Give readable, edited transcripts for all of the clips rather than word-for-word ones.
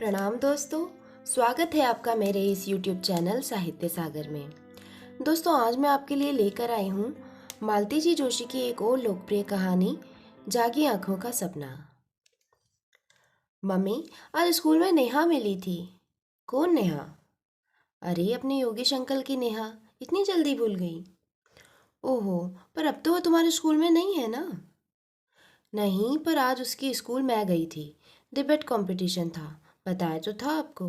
प्रणाम दोस्तों। स्वागत है आपका मेरे इस YouTube चैनल साहित्य सागर में। दोस्तों, आज मैं आपके लिए लेकर आई हूँ मालती जी जोशी की एक और लोकप्रिय कहानी, जागी आंखों का सपना। मम्मी, आज स्कूल में नेहा मिली थी। कौन नेहा? अरे, अपने योगेश अंकल की नेहा। इतनी जल्दी भूल गई? ओहो, पर अब तो वो तुम्हारे स्कूल में नहीं है ना? नहीं, पर आज उसकी स्कूल मैं गई थी। डिबेट कंपटीशन था। बताया तो था आपको।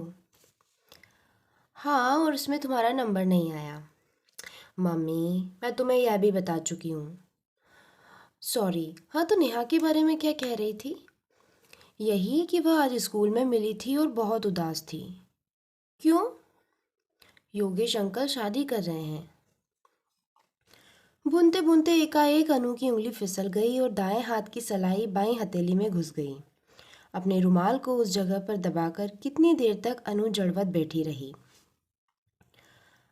हाँ, और उसमें तुम्हारा नंबर नहीं आया। मम्मी, मैं तुम्हें यह भी बता चुकी हूँ। सॉरी। हाँ, तो नेहा के बारे में क्या कह रही थी? यही कि वह आज स्कूल में मिली थी और बहुत उदास थी। क्यों? योगेश अंकल शादी कर रहे हैं। बुनते बुनते एकाएक अनु की उंगली फिसल गई और दाएं हाथ की सलाई बाईं हथेली में घुस गई। अपने रुमाल को उस जगह पर दबाकर कितनी देर तक अनु जड़वत बैठी रही।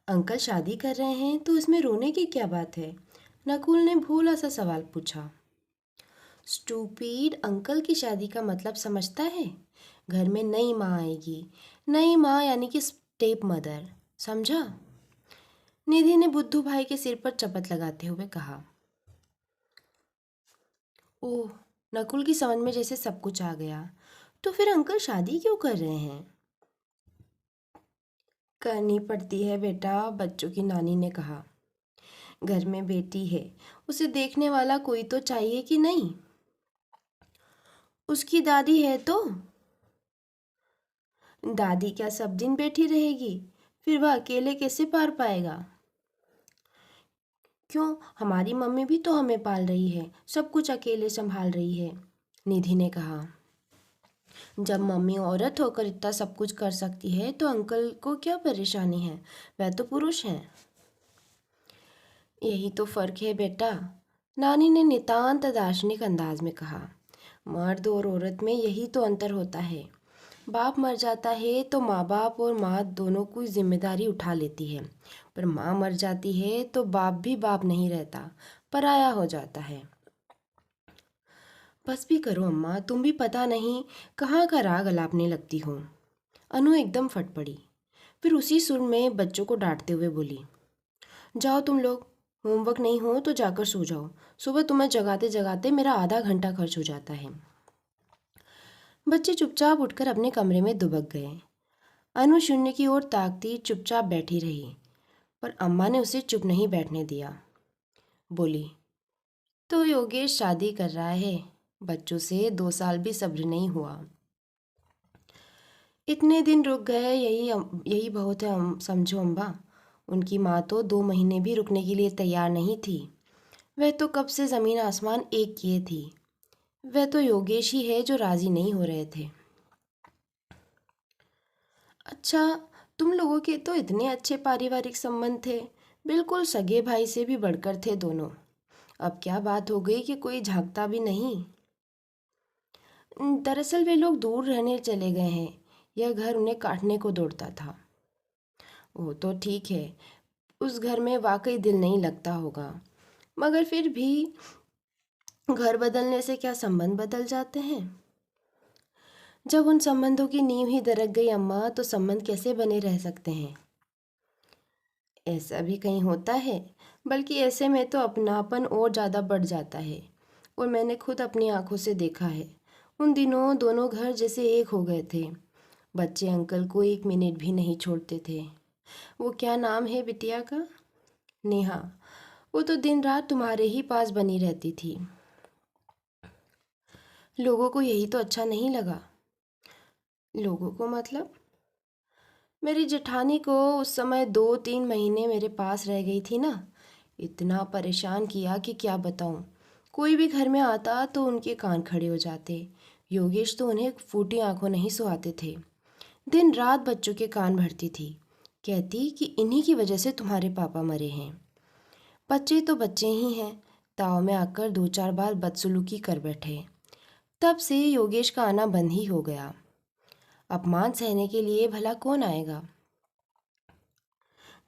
अंकल शादी कर रहे हैं तो इसमें रोने की क्या बात है? नकुल ने भोला सा सवाल पूछा। स्टूपिड, अंकल की शादी का मतलब समझता है? घर में नई माँ आएगी। नई माँ यानी कि स्टेप मदर, समझा? निधि ने बुद्धू भाई के सिर पर चपत लगाते हुए कहा। ओह, नकुल की समझ में जैसे सब कुछ आ गया। तो फिर अंकल शादी क्यों कर रहे हैं? करनी पड़ती है बेटा, बच्चों की नानी ने कहा। घर में बेटी है, उसे देखने वाला कोई तो चाहिए कि नहीं? उसकी दादी है तो। दादी क्या सब दिन बैठी रहेगी? फिर वह अकेले कैसे पार पाएगा? क्यों, हमारी मम्मी भी तो हमें पाल रही है, सब कुछ अकेले संभाल रही है, निधि ने कहा। जब मम्मी औरत होकर इतना सब कुछ कर सकती है तो अंकल को क्या परेशानी है? वह तो पुरुष हैं। यही तो फर्क है बेटा, नानी ने नितांत दार्शनिक अंदाज में कहा। मर्द और औरत में यही तो अंतर होता है। बाप मर जाता है तो माँ बाप और माँ दोनों की जिम्मेदारी उठा लेती है, पर माँ मर जाती है तो बाप भी बाप नहीं रहता, पराया हो जाता है। बस भी करो अम्मा, तुम भी पता नहीं कहाँ का राग अलापने लगती हो। अनु एकदम फट पड़ी। फिर उसी सुर में बच्चों को डांटते हुए बोली, जाओ तुम लोग, होमवर्क नहीं हो तो जाकर सो जाओ। सुबह तुम्हें जगाते जगाते मेरा आधा घंटा खर्च हो जाता है। बच्चे चुपचाप उठकर अपने कमरे में दुबक गए। अनु शून्य की ओर ताकती चुपचाप बैठी रही, पर अम्मा ने उसे चुप नहीं बैठने दिया। बोली, तो योगेश शादी कर रहा है, बच्चों से 2 साल भी सब्र नहीं हुआ। इतने दिन रुक गए, यही बहुत है, समझो अम्बा। उनकी माँ तो 2 महीने भी रुकने के लिए तैयार नहीं थी। वह तो कब से ज़मीन आसमान एक किए थी। वह तो योगेश ही है जो राज़ी नहीं हो रहे थे। अच्छा, तुम लोगों के तो इतने अच्छे पारिवारिक संबंध थे, बिल्कुल सगे भाई से भी बढ़कर थे दोनों। अब क्या बात हो गई कि कोई झांकता भी नहीं? दरअसल वे लोग दूर रहने चले गए हैं। यह घर उन्हें काटने को दौड़ता था। वो तो ठीक है, उस घर में वाकई दिल नहीं लगता होगा, मगर फिर भी घर बदलने से क्या संबंध बदल जाते हैं? जब उन संबंधों की नींव ही दरक गई अम्मा, तो संबंध कैसे बने रह सकते हैं? ऐसा भी कहीं होता है, बल्कि ऐसे में तो अपनापन और ज़्यादा बढ़ जाता है। और मैंने खुद अपनी आंखों से देखा है। उन दिनों दोनों घर जैसे एक हो गए थे। बच्चे अंकल को 1 मिनट भी नहीं छोड़ते थे। वो क्या नाम है बिटिया का? नेहा। वो तो दिन रात तुम्हारे ही पास बनी रहती थी। लोगों को यही तो अच्छा नहीं लगा। लोगों को मतलब? मेरी जेठानी को उस समय 2-3 महीने मेरे पास रह गई थी ना। इतना परेशान किया कि क्या बताऊं। कोई भी घर में आता तो उनके कान खड़े हो जाते। योगेश तो उन्हें फूटी आंखों नहीं सुहाते थे। दिन रात बच्चों के कान भरती थी। कहती कि इन्हीं की वजह से तुम्हारे पापा मरे हैं। बच्चे तो बच्चे ही हैं। ताव में आकर 2-4 बार बदसलूकी कर बैठे। तब से योगेश का आना बंद ही हो गया। अपमान सहने के लिए भला कौन आएगा?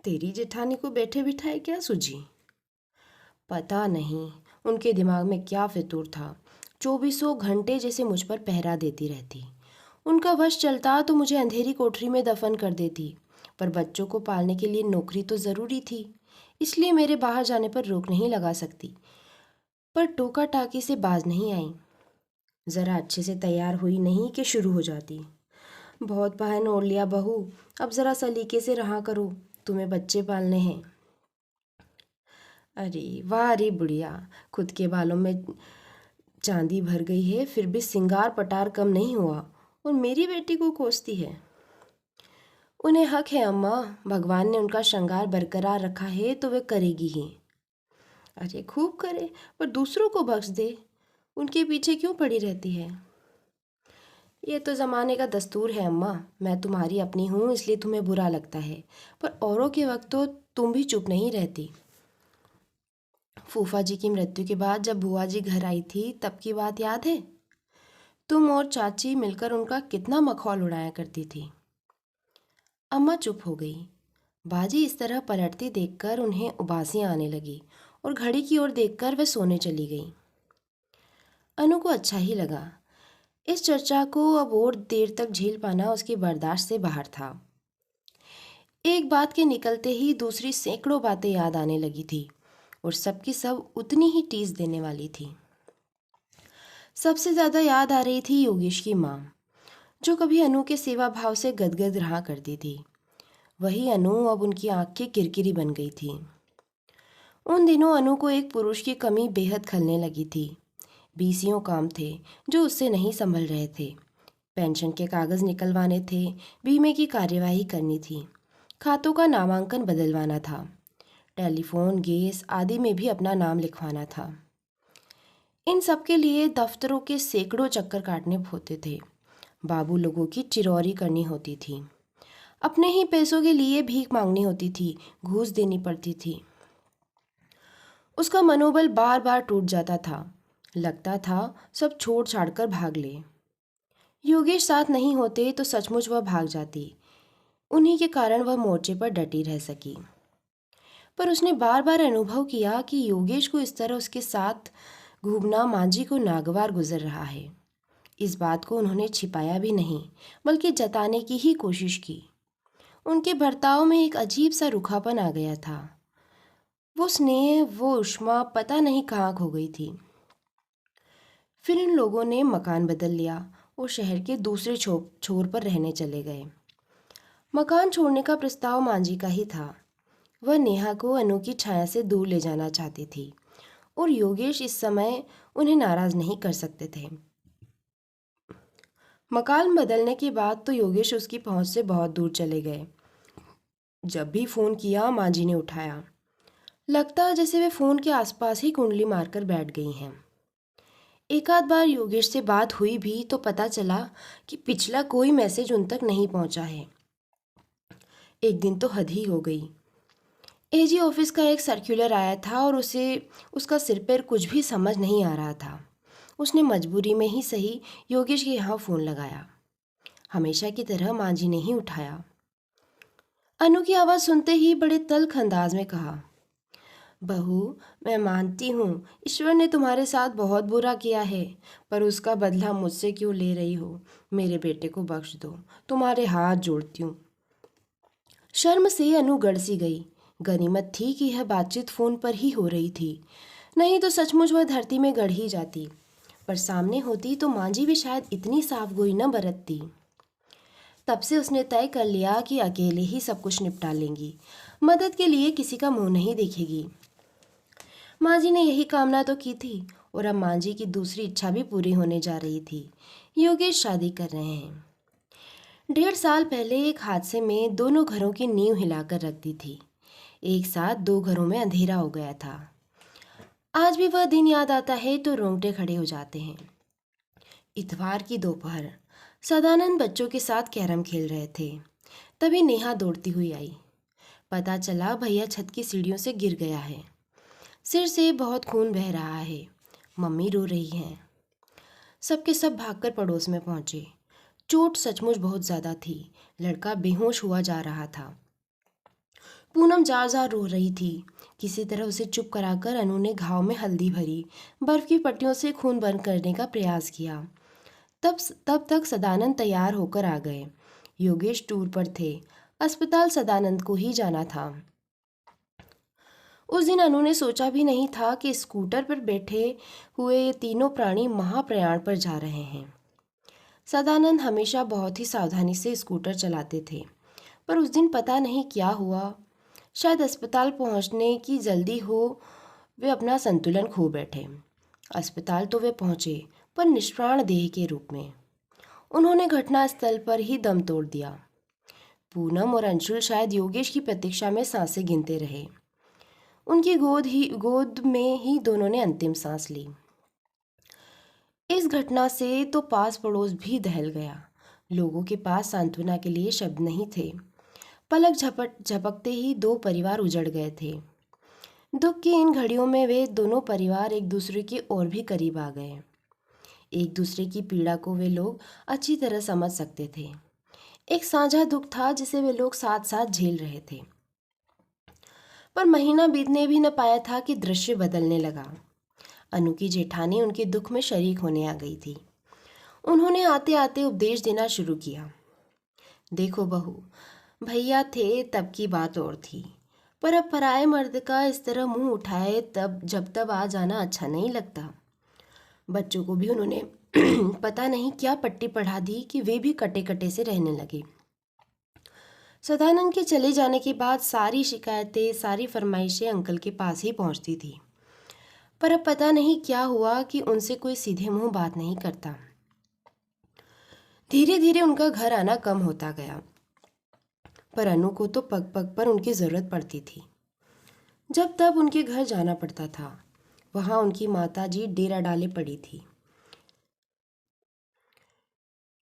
तेरी जेठानी को बैठे बिठाए क्या सूझी? पता नहीं उनके दिमाग में क्या फितूर था। 2400 घंटे जैसे मुझ पर पहरा देती रहती। उनका वश चलता तो मुझे अंधेरी कोठरी में दफन कर देती, पर बच्चों को पालने के लिए नौकरी तो ज़रूरी थी, इसलिए मेरे बाहर जाने पर रोक नहीं लगा सकती। पर टोका टाकी से बाज नहीं आई। ज़रा अच्छे से तैयार हुई नहीं कि शुरू हो जाती। बहुत पहन ओढ़ लिया बहू, अब ज़रा सलीके से रहा करो, तुम्हें बच्चे पालने हैं। अरे वाह रे बुढ़िया, खुद के बालों में चांदी भर गई है, फिर भी सिंगार पटार कम नहीं हुआ, और मेरी बेटी को कोसती है। उन्हें हक है अम्मा, भगवान ने उनका श्रृंगार बरकरार रखा है तो वे करेगी ही। अरे खूब करे, पर दूसरों को बख्श दे, उनके पीछे क्यों पड़ी रहती है? ये तो ज़माने का दस्तूर है अम्मा, मैं तुम्हारी अपनी हूँ इसलिए तुम्हें बुरा लगता है, पर औरों के वक्त तो तुम भी चुप नहीं रहती। फूफा जी की मृत्यु के बाद जब बुआ जी घर आई थी तब की बात याद है? तुम और चाची मिलकर उनका कितना मखौल उड़ाया करती थी। अम्मा चुप हो गई। बाजी इस तरह पलटती देखकर उन्हें उबासियाँ आने लगी और घड़ी की ओर देखकर वह सोने चली गई। अनु को अच्छा ही लगा। इस चर्चा को अब और देर तक झेल पाना उसकी बर्दाश्त से बाहर था। एक बात के निकलते ही दूसरी सैकड़ों बातें याद आने लगी थी और सबकी सब उतनी ही टीस देने वाली थी। सबसे ज़्यादा याद आ रही थी योगेश की माँ, जो कभी अनु के सेवा भाव से गदगद रहा करती थी। वही अनु अब उनकी आँख की किरकिरी बन गई थी। उन दिनों अनु को एक पुरुष की कमी बेहद खलने लगी थी। बीसियों काम थे जो उससे नहीं संभल रहे थे। पेंशन के कागज़ निकलवाने थे, बीमे की कार्यवाही करनी थी, खातों का नामांकन बदलवाना था, टेलीफोन गैस आदि में भी अपना नाम लिखवाना था। इन सब के लिए दफ्तरों के सैकड़ों चक्कर काटने होते थे। बाबू लोगों की चिरौरी करनी होती थी, अपने ही पैसों के लिए भीख मांगनी होती थी, घूस देनी पड़ती थी। उसका मनोबल बार बार टूट जाता था। लगता था सब छोड़ छाड़ कर भाग ले। योगेश साथ नहीं होते तो सचमुच वह भाग जाती। उन्हीं के कारण वह मोर्चे पर डटी रह सकी। पर उसने बार बार अनुभव किया कि योगेश को इस तरह उसके साथ घूमना मांझी को नागवार गुजर रहा है। इस बात को उन्होंने छिपाया भी नहीं, बल्कि जताने की ही कोशिश की। उनके बर्ताव में एक अजीब सा रूखापन आ गया था। वो स्नेह, वो उष्मा पता नहीं कहाँ खो गई थी। फिर इन लोगों ने मकान बदल लिया और शहर के दूसरे छोर पर रहने चले गए। मकान छोड़ने का प्रस्ताव मांझी का ही था। वह नेहा को अनु की छाया से दूर ले जाना चाहती थी और योगेश इस समय उन्हें नाराज नहीं कर सकते थे। मकान बदलने के बाद तो योगेश उसकी पहुंच से बहुत दूर चले गए। जब भी फ़ोन किया मांझी ने उठाया। लगता जैसे वे फ़ोन के आसपास ही कुंडली मारकर बैठ गई हैं। एक आध बार योगेश से बात हुई भी तो पता चला कि पिछला कोई मैसेज उन तक नहीं पहुंचा है। एक दिन तो हद ही हो गई। एजी ऑफिस का एक सर्कुलर आया था और उसे उसका सिर पैर कुछ भी समझ नहीं आ रहा था। उसने मजबूरी में ही सही योगेश के यहाँ फ़ोन लगाया। हमेशा की तरह मांझी ने ही उठाया। अनु की आवाज़ सुनते ही बड़े तल्ख अंदाज में कहा, बहू, मैं मानती हूँ ईश्वर ने तुम्हारे साथ बहुत बुरा किया है, पर उसका बदला मुझसे क्यों ले रही हो? मेरे बेटे को बख्श दो, तुम्हारे हाथ जोड़ती हूँ। शर्म से अनु गड़ सी गई। गनीमत थी कि यह बातचीत फ़ोन पर ही हो रही थी, नहीं तो सचमुच वह धरती में गड़ ही जाती। पर सामने होती तो मांझी भी शायद इतनी साफ गोई न बरतती। तब से उसने तय कर लिया कि अकेले ही सब कुछ निपटा लेंगी, मदद के लिए किसी का मुंह नहीं देखेगी। मांझी ने यही कामना तो की थी और अब मांझी की दूसरी इच्छा भी पूरी होने जा रही थी। योगेश शादी कर रहे हैं। 1.5 साल पहले एक हादसे में दोनों घरों की नींव हिलाकर रख दी थी। एक साथ 2 घरों में अंधेरा हो गया था। आज भी वह दिन याद आता है तो रोंगटे खड़े हो जाते हैं। इतवार की दोपहर सदानंद बच्चों के साथ कैरम खेल रहे थे। तभी नेहा दौड़ती हुई आई। पता चला भैया छत की सीढ़ियों से गिर गया है। सिर से बहुत खून बह रहा है। मम्मी रो रही हैं। सबके सब भागकर पड़ोस में पहुंचे। चोट सचमुच बहुत ज़्यादा थी। लड़का बेहोश हुआ जा रहा था। पूनम जार जार रो रही थी। किसी तरह उसे चुप कराकर अनु ने घाव में हल्दी भरी, बर्फ की पट्टियों से खून बंद करने का प्रयास किया। तब तक सदानंद तैयार होकर आ गए। योगेश टूर पर थे। अस्पताल सदानंद को ही जाना था। उस दिन अनु ने सोचा भी नहीं था कि स्कूटर पर बैठे हुए ये तीनों प्राणी महाप्रयाण पर जा रहे हैं। सदानंद हमेशा बहुत ही सावधानी से स्कूटर चलाते थे, पर उस दिन पता नहीं क्या हुआ। शायद अस्पताल पहुंचने की जल्दी हो, वे अपना संतुलन खो बैठे। अस्पताल तो वे पहुंचे, पर निष्प्राण देह के रूप में। उन्होंने घटनास्थल पर ही दम तोड़ दिया। पूनम और अंशुल शायद योगेश की प्रतीक्षा में सांसें गिनते रहे। उनकी गोद में ही दोनों ने अंतिम सांस ली। इस घटना से तो पास पड़ोस भी दहल गया। लोगों के पास सांत्वना के लिए शब्द नहीं थे। पलक झपकते ही दो परिवार उजड़ गए थे। दुख की इन घड़ियों में वे दोनों परिवार एक दूसरे के और भी करीब आ गए। एक दूसरे की पीड़ा को वे लोग अच्छी तरह समझ सकते थे। एक साझा दुख था जिसे वे लोग साथ साथ झेल रहे थे। पर महीना बीतने भी न पाया था कि दृश्य बदलने लगा। अनु की जेठानी उनके दुख में शरीक होने आ गई थी। उन्होंने आते आते उपदेश देना शुरू किया। देखो बहू, भैया थे तब की बात और थी, पर अब पराये मर्द का इस तरह मुंह उठाए जब तब आ जाना अच्छा नहीं लगता। बच्चों को भी उन्होंने पता नहीं क्या पट्टी पढ़ा दी कि वे भी कटे कटे से रहने लगे। सदानंद के चले जाने के बाद सारी शिकायतें, सारी फरमाइशें अंकल के पास ही पहुंचती थी, पर अब पता नहीं क्या हुआ कि उनसे कोई सीधे मुंह बात नहीं करता। धीरे धीरे उनका घर आना कम होता गया, पर अनु को तो पग पग पर उनकी ज़रूरत पड़ती थी। जब तब उनके घर जाना पड़ता था। वहाँ उनकी माता जी डेरा डाले पड़ी थी।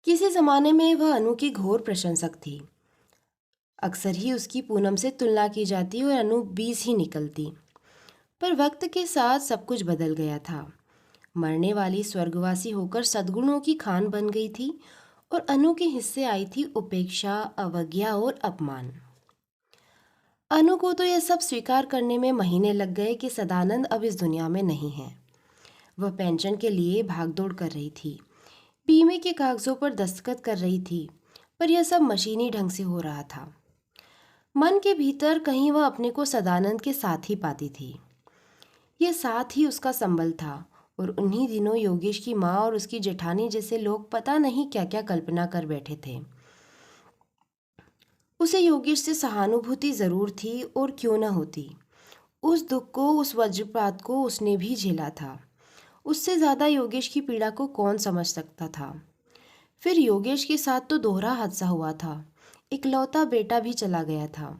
किसी ज़माने में वह अनु की घोर प्रशंसक थी। अक्सर ही उसकी पूनम से तुलना की जाती और अनु 20 ही निकलती। पर वक्त के साथ सब कुछ बदल गया था। मरने वाली स्वर्गवासी होकर सद्गुणों की खान बन गई थी और अनु के हिस्से आई थी उपेक्षा, अवज्ञा और अपमान। अनु को तो यह सब स्वीकार करने में महीने लग गए कि सदानंद अब इस दुनिया में नहीं है। वह पेंशन के लिए भागदौड़ कर रही थी, बीमे के कागजों पर दस्तखत कर रही थी, पर यह सब मशीनी ढंग से हो रहा था। मन के भीतर कहीं वह अपने को सदानंद के साथ ही पाती थी। यह साथ ही उसका संबल था और उन्हीं दिनों योगेश की माँ और उसकी जेठानी जैसे लोग पता नहीं क्या क्या कल्पना कर बैठे थे। उसे योगेश से सहानुभूति जरूर थी, और क्यों न होती। उस दुख को, उस वज्रपात को उसने भी झेला था। उससे ज़्यादा योगेश की पीड़ा को कौन समझ सकता था। फिर योगेश के साथ तो दोहरा हादसा हुआ था। इकलौता बेटा भी चला गया था।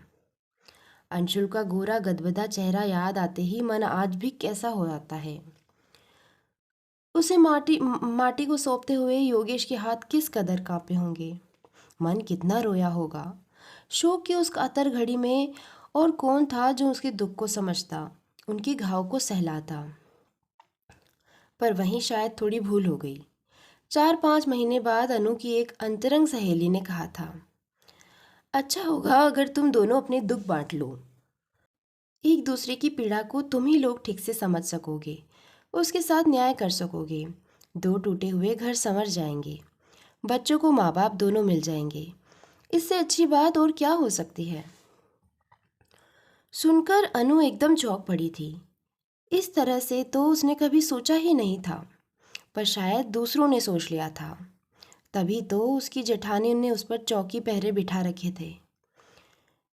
अंशुल का गोरा गदगदा चेहरा याद आते ही मन आज भी कैसा हो जाता है। उसे माटी को सौंपते हुए योगेश के हाथ किस कदर कांपे होंगे। मन कितना रोया होगा। शोक की उस कातर घड़ी में और कौन था जो उसके दुख को समझता, उनके घाव को सहलाता। पर वहीं शायद थोड़ी भूल हो गई। 4-5 महीने बाद अनु की एक अंतरंग सहेली ने कहा था, अच्छा होगा अगर तुम दोनों अपने दुख बांट लो। एक दूसरे की पीड़ा को तुम ही लोग ठीक से समझ सकोगे, उसके साथ न्याय कर सकोगे। दो टूटे हुए घर संवर जाएंगे, बच्चों को माँ बाप दोनों मिल जाएंगे। इससे अच्छी बात और क्या हो सकती है। सुनकर अनु एकदम चौंक पड़ी थी। इस तरह से तो उसने कभी सोचा ही नहीं था, पर शायद दूसरों ने सोच लिया था। तभी तो उसकी जेठानी ने उस पर चौकी पहरे बिठा रखे थे।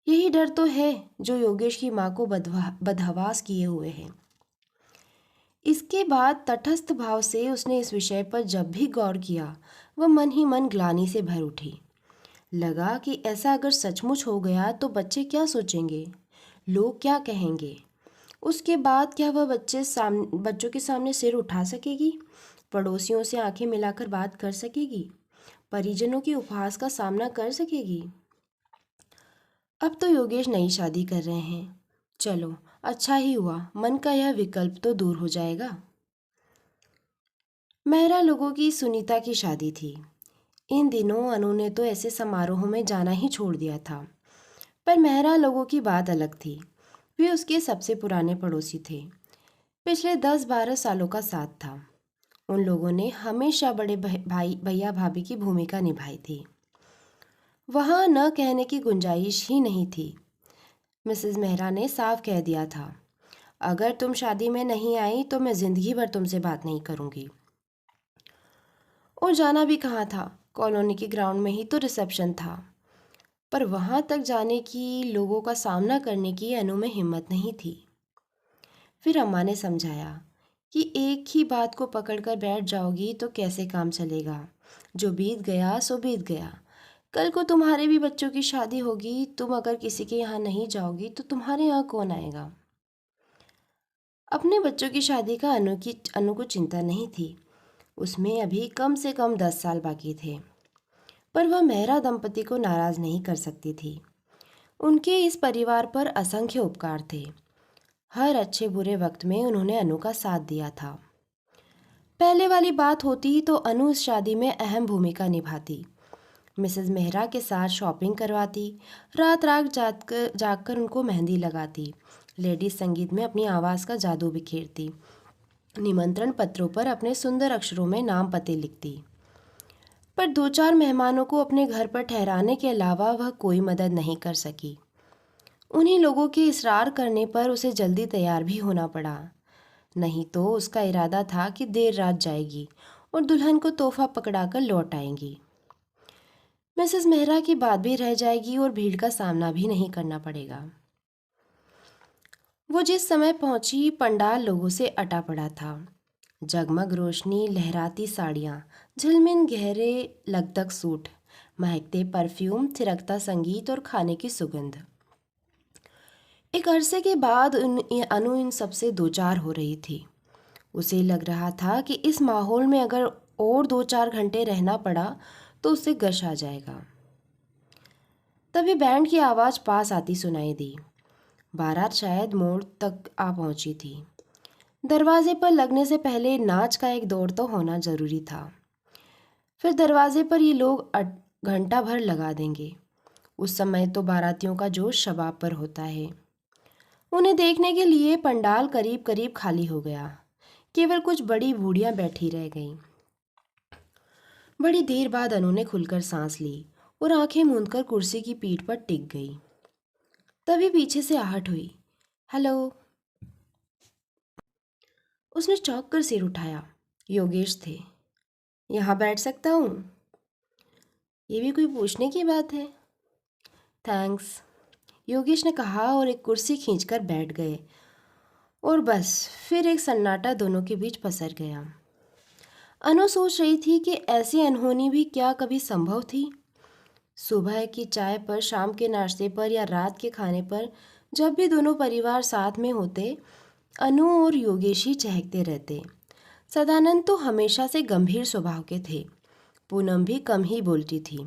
यही डर तो है जो योगेश की माँ को बदहवास किए हुए है। इसके बाद तटस्थ भाव से उसने इस विषय पर जब भी गौर किया, वह मन ही मन ग्लानि से भर उठी। लगा कि ऐसा अगर सचमुच हो गया तो बच्चे क्या सोचेंगे, लोग क्या कहेंगे। उसके बाद क्या वह बच्चों के सामने सिर उठा सकेगी, पड़ोसियों से आंखें मिलाकर बात कर सकेगी, परिजनों के उपहास का सामना कर सकेगी। अब तो योगेश नई शादी कर रहे हैं। चलो अच्छा ही हुआ, मन का यह विकल्प तो दूर हो जाएगा। मेहरा लोगों की सुनीता की शादी थी। इन दिनों अनु ने तो ऐसे समारोहों में जाना ही छोड़ दिया था। पर मेहरा लोगों की बात अलग थी। वे उसके सबसे पुराने पड़ोसी थे। पिछले 10-12 सालों का साथ था। उन लोगों ने हमेशा बड़े भाई भैया भाभी की भूमिका निभाई थी। वहाँ न कहने की गुंजाइश ही नहीं थी। मिसेस मेहरा ने साफ कह दिया था, अगर तुम शादी में नहीं आई तो मैं जिंदगी भर तुमसे बात नहीं करूंगी। और जाना भी कहाँ था, कॉलोनी के ग्राउंड में ही तो रिसेप्शन था। पर वहाँ तक जाने की, लोगों का सामना करने की अनु में हिम्मत नहीं थी। फिर अम्मा ने समझाया कि एक ही बात को पकड़कर बैठ जाओगी तो कैसे काम चलेगा। जो बीत गया सो बीत गया। कल को तुम्हारे भी बच्चों की शादी होगी, तुम अगर किसी के यहाँ नहीं जाओगी तो तुम्हारे यहाँ कौन आएगा। अपने बच्चों की शादी का अनु को चिंता नहीं थी। उसमें अभी कम से कम 10 साल बाकी थे। पर वह मेहरा दंपति को नाराज नहीं कर सकती थी। उनके इस परिवार पर असंख्य उपकार थे। हर अच्छे बुरे वक्त में उन्होंने अनु का साथ दिया था। पहले वाली बात होती तो अनु इस शादी में अहम भूमिका निभाती। मिसेस मेहरा के साथ शॉपिंग करवाती, रात रात जागकर उनको मेहंदी लगाती, लेडीज संगीत में अपनी आवाज़ का जादू बिखेरती, निमंत्रण पत्रों पर अपने सुंदर अक्षरों में नाम पते लिखती। पर 2-4 मेहमानों को अपने घर पर ठहराने के अलावा वह कोई मदद नहीं कर सकी। उन्हीं लोगों के इसरार करने पर उसे जल्दी तैयार भी होना पड़ा। नहीं तो उसका इरादा था कि देर रात जाएगी और दुल्हन को तोहफा पकड़ाकर लौट आएंगी। मिसेस मेहरा की बात भी रह जाएगी और भीड़ का सामना भी नहीं करना पड़ेगा। वो जिस समय पहुंची, पंडाल लोगों से अटा पड़ा था। जगमग रोशनी, लहराती साड़ियाँ, झिलमिल गहरे लगदग सूट, महकते परफ्यूम, थिरकता संगीत और खाने की सुगंध। एक अरसे के बाद अनु इन सबसे दो चार हो रही थी। उसे लग रहा था कि इस माहौल में अगर और 2-4 घंटे रहना पड़ा तो उसे गश आ जाएगा। तभी बैंड की आवाज़ पास आती सुनाई दी। बारात शायद मोड़ तक आ पहुंची थी। दरवाजे पर लगने से पहले नाच का एक दौर तो होना जरूरी था। फिर दरवाजे पर ये लोग घंटा भर लगा देंगे। उस समय तो बारातियों का जोश शबाब पर होता है। उन्हें देखने के लिए पंडाल करीब करीब खाली हो गया। केवल कुछ बड़ी बूढ़ियां बैठी रह गईं। बड़ी देर बाद अनु ने खुलकर सांस ली और आंखें मूंदकर कुर्सी की पीठ पर टिक गई। तभी पीछे से आहट हुई, हेलो। उसने चौंक कर सिर उठाया। योगेश थे। यहाँ बैठ सकता हूँ? ये भी कोई पूछने की बात है। थैंक्स, योगेश ने कहा और एक कुर्सी खींचकर बैठ गए। और बस फिर एक सन्नाटा दोनों के बीच पसर गया। अनु सोच रही थी कि ऐसी अनहोनी भी क्या कभी संभव थी। सुबह की चाय पर, शाम के नाश्ते पर या रात के खाने पर जब भी दोनों परिवार साथ में होते, अनु और योगेश ही चहकते रहते। सदानंद तो हमेशा से गंभीर स्वभाव के थे। पूनम भी कम ही बोलती थी।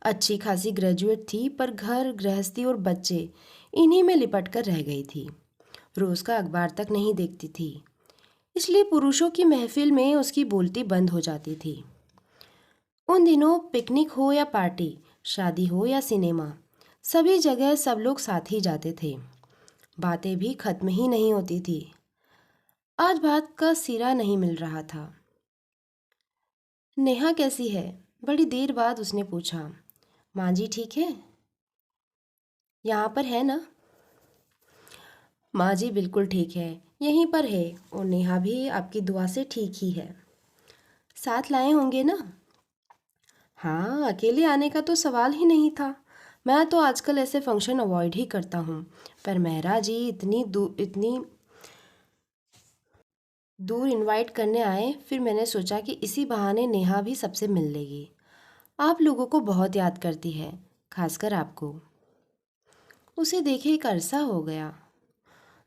अच्छी खासी ग्रेजुएट थी, पर घर गृहस्थी और बच्चे इन्हीं में लिपट कर रह गई थी। रोज का अखबार तक नहीं देखती थी, इसलिए पुरुषों की महफिल में उसकी बोलती बंद हो जाती थी। उन दिनों पिकनिक हो या पार्टी, शादी हो या सिनेमा, सभी जगह सब लोग साथ ही जाते थे। बातें भी खत्म ही नहीं होती थी। आज बात का सिरा नहीं मिल रहा था। नेहा कैसी है? बड़ी देर बाद उसने पूछा। माँ जी ठीक है? यहाँ पर है ना? माँ जी बिल्कुल ठीक है, यहीं पर है, और नेहा भी आपकी दुआ से ठीक ही है। साथ लाए होंगे ना? हाँ, अकेले आने का तो सवाल ही नहीं था। मैं तो आजकल ऐसे फंक्शन अवॉइड ही करता हूँ, पर मेहरा जी इतनी दूर इनवाइट करने आए, फिर मैंने सोचा कि इसी बहाने नेहा भी सबसे मिल लेगी। आप लोगों को बहुत याद करती है, खासकर आपको। उसे देखे एक अरसा हो गया।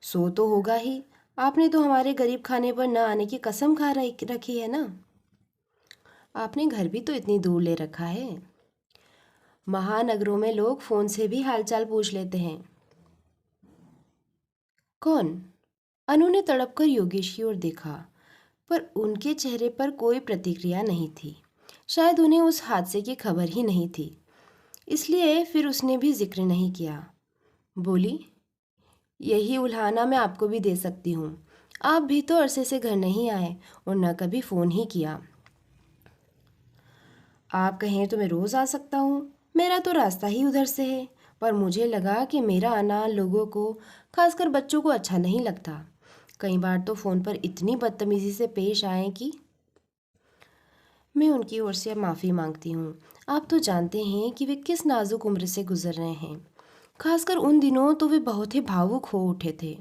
सो तो होगा ही, आपने तो हमारे गरीब खाने पर न आने की कसम खा रखी है ना। आपने घर भी तो इतनी दूर ले रखा है। महानगरों में लोग फोन से भी हालचाल पूछ लेते हैं। कौन? अनु ने तड़प कर योगेश की ओर देखा, पर उनके चेहरे पर कोई प्रतिक्रिया नहीं थी। शायद उन्हें उस हादसे की खबर ही नहीं थी, इसलिए फिर उसने भी जिक्र नहीं किया। बोली, यही उल्हाना मैं आपको भी दे सकती हूँ। आप भी तो अरसे से घर नहीं आए और न कभी फ़ोन ही किया। आप कहें तो मैं रोज़ आ सकता हूँ, मेरा तो रास्ता ही उधर से है। पर मुझे लगा कि मेरा आना लोगों को, खासकर बच्चों को अच्छा नहीं लगता। कई बार तो फ़ोन पर इतनी बदतमीज़ी से पेश आए कि मैं उनकी ओर से माफ़ी मांगती हूँ। आप तो जानते हैं कि वे किस नाजुक उम्र से गुजर रहे हैं। खासकर उन दिनों तो वे बहुत ही भावुक हो उठे थे।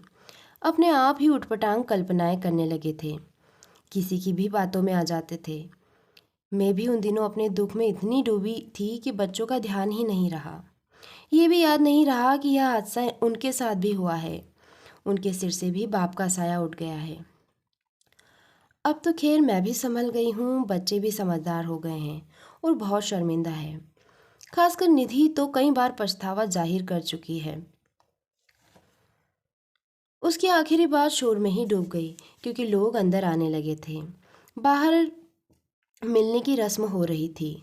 अपने आप ही उटपटांग कल्पनाएं करने लगे थे, किसी की भी बातों में आ जाते थे। मैं भी उन दिनों अपने दुख में इतनी डूबी थी कि बच्चों का ध्यान ही नहीं रहा। ये भी याद नहीं रहा कि यह हादसा उनके साथ भी हुआ है। उनके सिर से भी बाप का साया उठ गया है। अब तो खैर मैं भी संभल गई हूँ, बच्चे भी समझदार हो गए हैं और बहुत शर्मिंदा है। खासकर निधि तो कई बार पछतावा जाहिर कर चुकी है। उसकी आखिरी बात शोर में ही डूब गई, क्योंकि लोग अंदर आने लगे थे। बाहर मिलने की रस्म हो रही थी।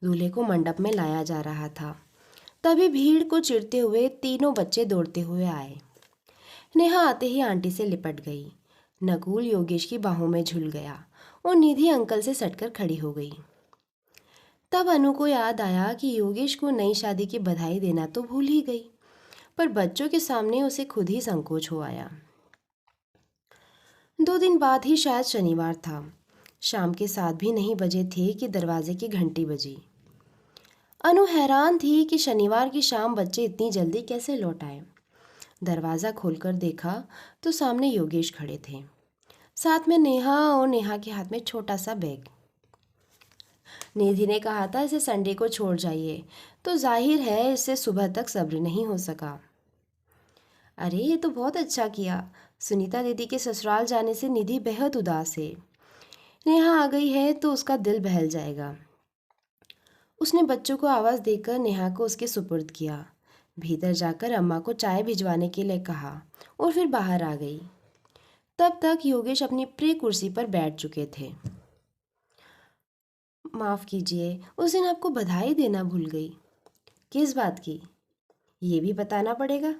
दूल्हे को मंडप में लाया जा रहा था। तभी भीड़ को चिढ़ते हुए तीनों बच्चे दौड़ते हुए आए। नेहा आते ही आंटी से लिपट गई। नकुल योगेश की बाहों में झुल गया और निधि अंकल से सटकर खड़ी हो गई। तब अनु को याद आया कि योगेश को नई शादी की बधाई देना तो भूल ही गई, पर बच्चों के सामने उसे खुद ही संकोच हो आया। 2 दिन बाद ही शायद शनिवार था। शाम के 7 भी नहीं बजे थे कि दरवाजे की घंटी बजी। अनु हैरान थी कि शनिवार की शाम बच्चे इतनी जल्दी कैसे लौट आए। दरवाज़ा खोलकर देखा तो सामने योगेश खड़े थे, साथ में नेहा, और नेहा के हाथ में छोटा सा बैग। निधि ने कहा था इसे संडे को छोड़ जाइए, तो जाहिर है इससे सुबह तक सब्र नहीं हो सका। अरे ये तो बहुत अच्छा किया। सुनीता दीदी के ससुराल जाने से निधि बेहद उदास है। नेहा आ गई है तो उसका दिल बहल जाएगा। उसने बच्चों को आवाज़ देकर नेहा को उसके सुपुर्द किया। भीतर जाकर अम्मा को चाय भिजवाने के लिए कहा और फिर बाहर आ गई। तब तक योगेश अपनी प्रिय कुर्सी पर बैठ चुके थे। माफ़ कीजिए, उस दिन आपको बधाई देना भूल गई। किस बात की? ये भी बताना पड़ेगा।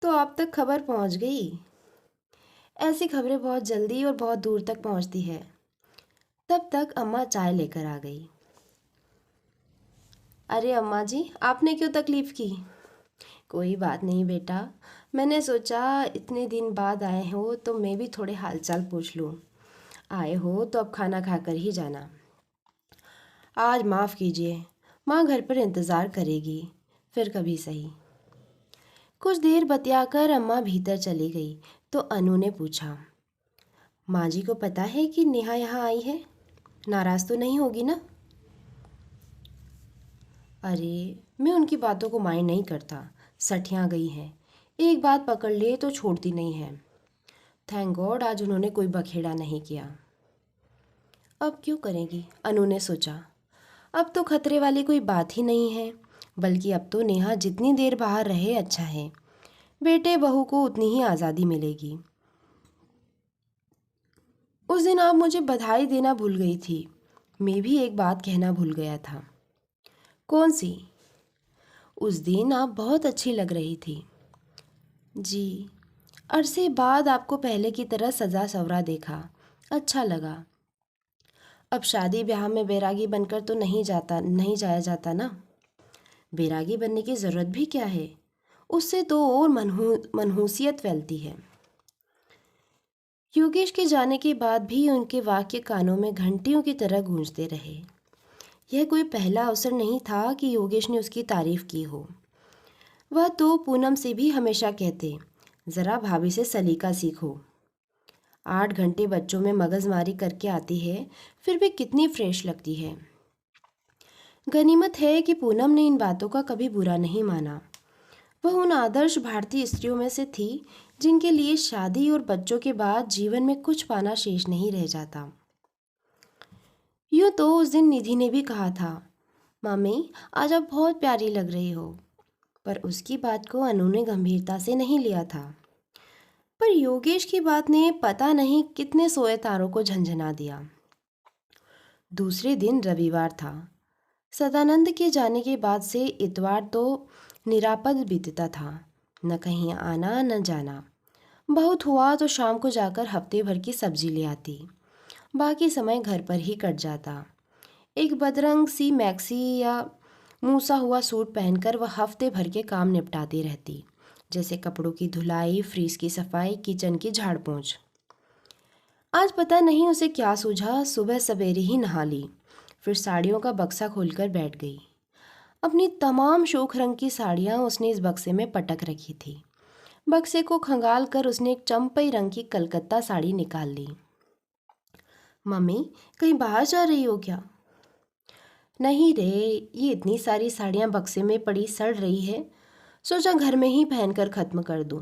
तो आप तक खबर पहुंच गई। ऐसी खबरें बहुत जल्दी और बहुत दूर तक पहुंचती है। तब तक अम्मा चाय लेकर आ गई। अरे अम्मा जी, आपने क्यों तकलीफ़ की? कोई बात नहीं बेटा, मैंने सोचा इतने दिन बाद आए हो तो मैं भी थोड़े हालचाल पूछ लूँ। आए हो तो अब खाना खाकर ही जाना। आज माफ़ कीजिए, माँ घर पर इंतज़ार करेगी, फिर कभी सही। कुछ देर बतियाकर अम्मा भीतर चली गई तो अनु ने पूछा, माँ जी को पता है कि नेहा यहाँ आई है? नाराज़ तो नहीं होगी ना? अरे मैं उनकी बातों को माइंड नहीं करता, सठियाँ गई हैं। एक बात पकड़ ले तो छोड़ती नहीं है। थैंक गॉड आज उन्होंने कोई बखेड़ा नहीं किया। अब क्यों करेंगी, अनु ने सोचा। अब तो खतरे वाली कोई बात ही नहीं है, बल्कि अब तो नेहा जितनी देर बाहर रहे अच्छा है। बेटे बहू को उतनी ही आज़ादी मिलेगी। उस दिन आप मुझे बधाई देना भूल गई थी। मैं भी एक बात कहना भूल गया था। कौन सी? उस दिन आप बहुत अच्छी लग रही थी। जी, अरसे बाद आपको पहले की तरह सजा सवरा देखा, अच्छा लगा। अब शादी ब्याह में बैरागी बनकर तो नहीं जाया जाता ना। बैरागी बनने की ज़रूरत भी क्या है? उससे तो और मनहूसियत फैलती है। योगेश के जाने के बाद भी उनके वाक्य कानों में घंटियों की तरह गूंजते रहे। यह कोई पहला अवसर नहीं था कि योगेश ने उसकी तारीफ की हो। वह तो पूनम से भी हमेशा कहते, ज़रा भाभी से सलीका सीखो। 8 घंटे बच्चों में मगजमारी करके आती है, फिर भी कितनी फ्रेश लगती है। गनीमत है कि पूनम ने इन बातों का कभी बुरा नहीं माना। वह उन आदर्श भारतीय स्त्रियों में से थी जिनके लिए शादी और बच्चों के बाद जीवन में कुछ पाना शेष नहीं रह जाता। यूँ तो उस दिन निधि ने भी कहा था, मम्मी आज आप बहुत प्यारी लग रही हो, पर उसकी बात को अनु ने गंभीरता से नहीं लिया था। पर योगेश की बात ने पता नहीं कितने सोए तारों को झंझना दिया। दूसरे दिन रविवार था। सदानंद के जाने के बाद से इतवार तो निरापद बीतता था, न कहीं आना न जाना। बहुत हुआ तो शाम को जाकर हफ्ते भर की सब्जी ले आती। बाकी समय घर पर ही कट जाता। एक बदरंग सी मैक्सी या मूसा हुआ सूट पहनकर वह हफ्ते भर के काम निपटाती रहती, जैसे कपड़ों की धुलाई, फ्रीज की सफाई, किचन की झाड़ पोंछ। आज पता नहीं उसे क्या सूझा, सुबह सवेरे ही नहा ली, फिर साड़ियों का बक्सा खोलकर बैठ गई। अपनी तमाम शोख रंग की साड़ियाँ उसने इस बक्से में पटक रखी थी। बक्से को खंगाल कर उसने एक चंपई रंग की कलकत्ता साड़ी निकाल ली। मम्मी, कहीं बाहर जा रही हो क्या? नहीं रे, ये इतनी सारी साड़ियाँ बक्से में पड़ी सड़ रही है, सोचा घर में ही पहनकर खत्म कर दूं।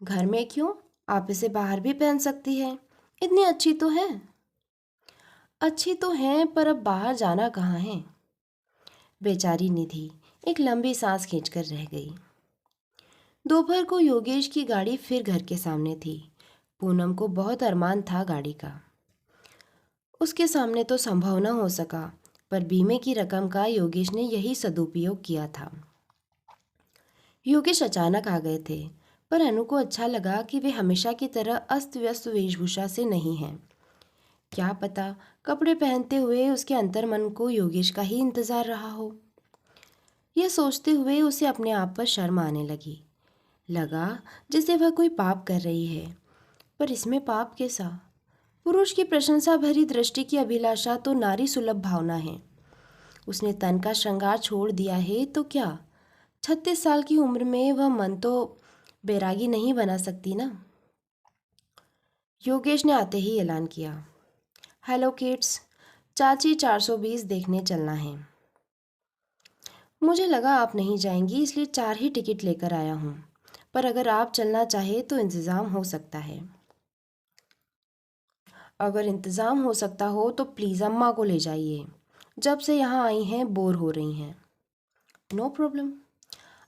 घर में क्यों? आप इसे बाहर भी पहन सकती है, इतनी अच्छी तो है। अच्छी तो है, पर अब बाहर जाना कहाँ है? बेचारी निधि एक लंबी सांस खींचकर रह गई। दोपहर को योगेश की गाड़ी फिर घर के सामने थी। पूनम को बहुत अरमान था गाड़ी का। उसके सामने तो संभव न हो सका, पर बीमे की रकम का योगेश ने यही सदुपयोग किया था। योगेश अचानक आ गए थे, पर अनु को अच्छा लगा कि वे हमेशा की तरह अस्त व्यस्त वेशभूषा से नहीं हैं। क्या पता कपड़े पहनते हुए उसके अंतर्मन को योगेश का ही इंतजार रहा हो। यह सोचते हुए उसे अपने आप पर शर्म आने लगी। लगा जैसे वह कोई पाप कर रही है, पर इसमें पाप कैसा? पुरुष की प्रशंसा भरी दृष्टि की अभिलाषा तो नारी सुलभ भावना है। उसने तन का श्रृंगार छोड़ दिया है तो क्या 36 साल की उम्र में वह मन तो बैरागी नहीं बना सकती ना। योगेश ने आते ही ऐलान किया, हेलो किड्स, चाची 420 देखने चलना है। मुझे लगा आप नहीं जाएंगी, इसलिए 4 ही टिकट लेकर आया हूँ, पर अगर आप चलना चाहे तो इंतज़ाम हो सकता है। अगर इंतज़ाम हो सकता हो तो प्लीज़ अम्मा को ले जाइए, जब से यहाँ आई हैं बोर हो रही हैं। No problem.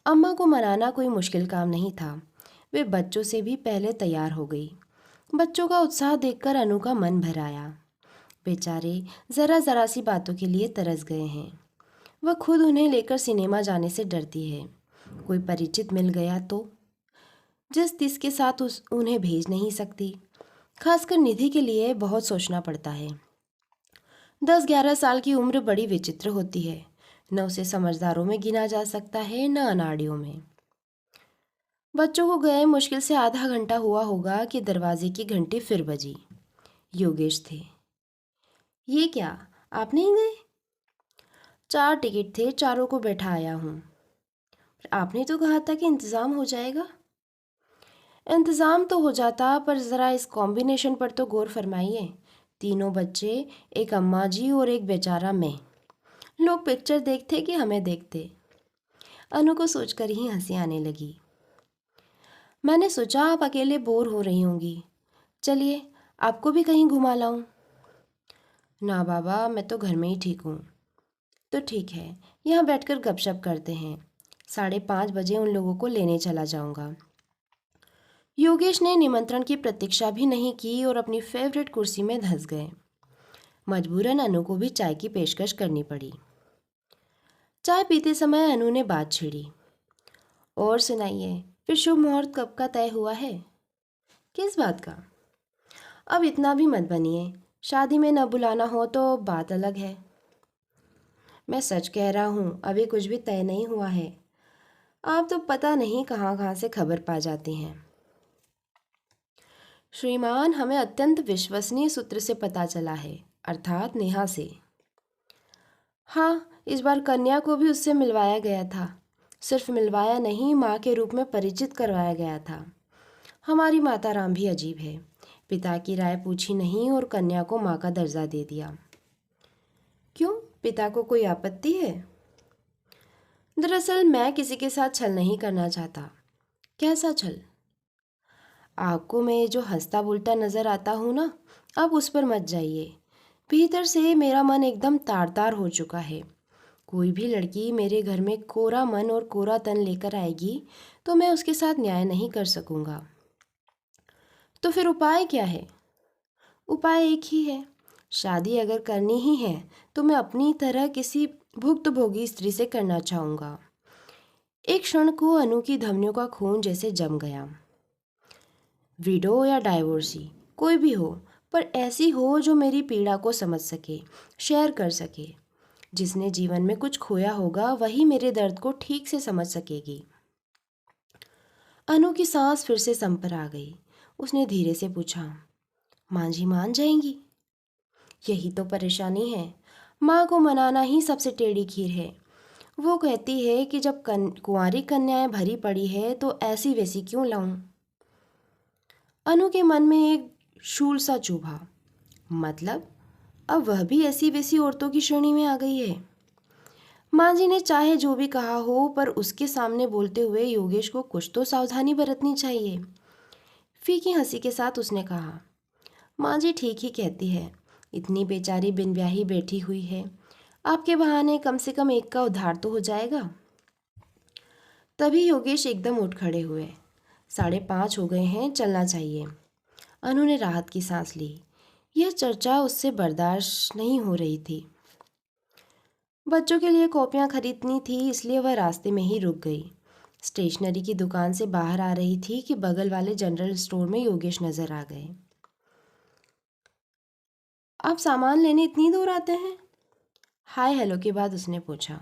अम्मा को मनाना कोई मुश्किल काम नहीं था। वे बच्चों से भी पहले तैयार हो गई। बच्चों का उत्साह देखकर अनु का मन भर आया। बेचारे ज़रा ज़रा सी बातों के लिए तरस गए हैं। वह खुद उन्हें लेकर सिनेमा जाने से डरती है। कोई परिचित मिल गया तो जिस तिस के साथ उन्हें भेज नहीं सकती। खासकर निधि के लिए बहुत सोचना पड़ता है। 10-11 साल की उम्र बड़ी विचित्र होती है। न उसे समझदारों में गिना जा सकता है, न अनाड़ियों में। बच्चों को गए मुश्किल से आधा घंटा हुआ होगा कि दरवाजे की घंटी फिर बजी। योगेश थे। ये क्या, आप नहीं गए? 4 टिकट थे, चारों को बैठा आया हूँ। आपने तो कहा था कि इंतज़ाम हो जाएगा। इंतज़ाम तो हो जाता, पर ज़रा इस कॉम्बिनेशन पर तो गौर फरमाइए। 3 बच्चे, एक अम्मा जी और एक बेचारा मैं। लोग पिक्चर देखते कि हमें देखते। अनु को सोचकर ही हंसी आने लगी। मैंने सोचा आप अकेले बोर हो रही होंगी, चलिए आपको भी कहीं घुमा लाऊं। ना बाबा, मैं तो घर में ही ठीक हूँ। तो ठीक है, यहाँ बैठकर गपशप करते हैं। 5:30 बजे उन लोगों को लेने चला जाऊंगा। योगेश ने निमंत्रण की प्रतीक्षा भी नहीं की और अपनी फेवरेट कुर्सी में धंस गए। मजबूरन अनु को भी चाय की पेशकश करनी पड़ी। चाय पीते समय अनु ने बात छेड़ी, और सुनाइए, फिर शुभ मुहूर्त कब का तय हुआ है? किस बात का? अब इतना भी मत बनिए, शादी में न बुलाना हो तो बात अलग है। मैं सच कह रहा हूँ, अभी कुछ भी तय नहीं हुआ है। आप तो पता नहीं कहाँ कहाँ से खबर पा जाती हैं। श्रीमान, हमें अत्यंत विश्वसनीय सूत्र से पता चला है, अर्थात नेहा से। हाँ, इस बार कन्या को भी उससे मिलवाया गया था। सिर्फ मिलवाया नहीं, माँ के रूप में परिचित करवाया गया था। हमारी माता राम भी अजीब है। पिता की राय पूछी नहीं और कन्या को माँ का दर्जा दे दिया। क्यों, पिता को कोई आपत्ति है? दरअसल मैं किसी के साथ छल नहीं करना चाहता। कैसा छल? आपको मैं जो हंसता बोलता नजर आता हूँ ना, अब उस पर मत जाइए। भीतर से मेरा मन एकदम तार तार हो चुका है। कोई भी लड़की मेरे घर में कोरा मन और कोरा तन लेकर आएगी तो मैं उसके साथ न्याय नहीं कर सकूंगा। तो फिर उपाय क्या है? उपाय एक ही है। शादी अगर करनी ही है तो मैं अपनी तरह किसी भुक्तभोगी स्त्री से करना चाहूँगा। एक क्षण को अनु की धमनियों का खून जैसे जम गया। विडो या डाइवोर्सी कोई भी हो, पर ऐसी हो जो मेरी पीड़ा को समझ सके, शेयर कर सके। जिसने जीवन में कुछ खोया होगा वही मेरे दर्द को ठीक से समझ सकेगी। अनु की सांस फिर से सम पर आ गई। उसने धीरे से पूछा, माँ जी मान जाएंगी? यही तो परेशानी है। माँ को मनाना ही सबसे टेढ़ी खीर है। वो कहती है कि जब कुंवारी कन्याएं भरी पड़ी है तो ऐसी वैसी क्यों लाऊं। अनु के मन में एक शूल सा चुभा। मतलब अब वह भी ऐसी वैसी औरतों की श्रेणी में आ गई है। माँ जी ने चाहे जो भी कहा हो, पर उसके सामने बोलते हुए योगेश को कुछ तो सावधानी बरतनी चाहिए। फीकी हंसी के साथ उसने कहा, माँ जी ठीक ही कहती है। इतनी बेचारी बिन ब्याही बैठी हुई है, आपके बहाने कम से कम एक का उद्धार तो हो जाएगा। तभी योगेश एकदम उठ खड़े हुए। 5:30 हो गए हैं, चलना चाहिए। अनु ने राहत की सांस ली। यह चर्चा उससे बर्दाश्त नहीं हो रही थी। बच्चों के लिए कॉपियाँ खरीदनी थी, इसलिए वह रास्ते में ही रुक गई। स्टेशनरी की दुकान से बाहर आ रही थी कि बगल वाले जनरल स्टोर में योगेश नजर आ गए। आप सामान लेने इतनी दूर आते हैं? हाय हेलो के बाद उसने पूछा।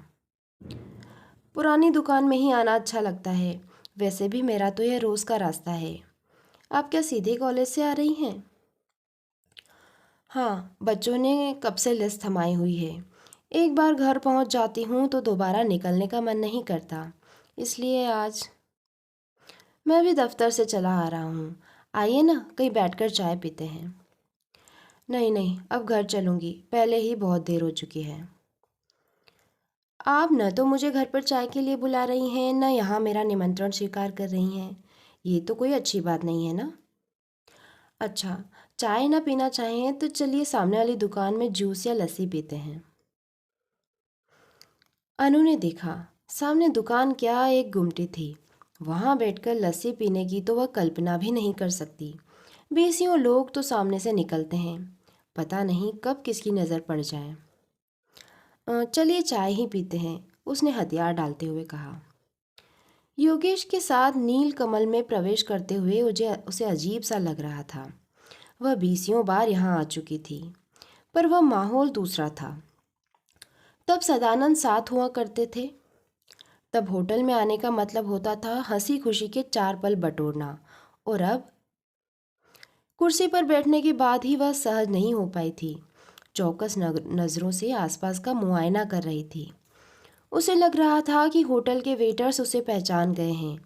पुरानी दुकान में ही आना अच्छा लगता है। वैसे भी मेरा तो यह रोज़ का रास्ता है। आप क्या सीधे कॉलेज से आ रही हैं? हाँ, बच्चों ने कब से लिस्ट थमाई हुई है। एक बार घर पहुंच जाती हूँ तो दोबारा निकलने का मन नहीं करता, इसलिए आज मैं भी दफ्तर से चला आ रहा हूँ। आइए ना, कहीं बैठकर चाय पीते हैं। नहीं नहीं, अब घर चलूँगी, पहले ही बहुत देर हो चुकी है। आप न तो मुझे घर पर चाय के लिए बुला रही हैं, न यहाँ मेरा निमंत्रण स्वीकार कर रही हैं। ये तो कोई अच्छी बात नहीं है ना। अच्छा, चाय ना पीना चाहें तो चलिए सामने वाली दुकान में जूस या लस्सी पीते हैं। अनु ने देखा, सामने दुकान क्या एक गुमटी थी। वहाँ बैठकर लस्सी पीने की तो वह कल्पना भी नहीं कर सकती। बीसियों लोग तो सामने से निकलते हैं, पता नहीं कब किसकी नज़र पड़ जाए। चलिए चाय ही पीते हैं, उसने हथियार डालते हुए कहा। योगेश के साथ नील कमल में प्रवेश करते हुए उसे अजीब सा लग रहा था। वह बीसियों बार यहाँ आ चुकी थी, पर वह माहौल दूसरा था। तब सदानंद साथ हुआ करते थे। तब होटल में आने का मतलब होता था हंसी खुशी के 4 पल बटोरना, और अब कुर्सी पर बैठने के बाद ही वह सहज नहीं हो पाई थी। चौकस नज़रों से आसपास का मुआयना कर रही थी। उसे लग रहा था कि होटल के वेटर्स उसे पहचान गए हैं।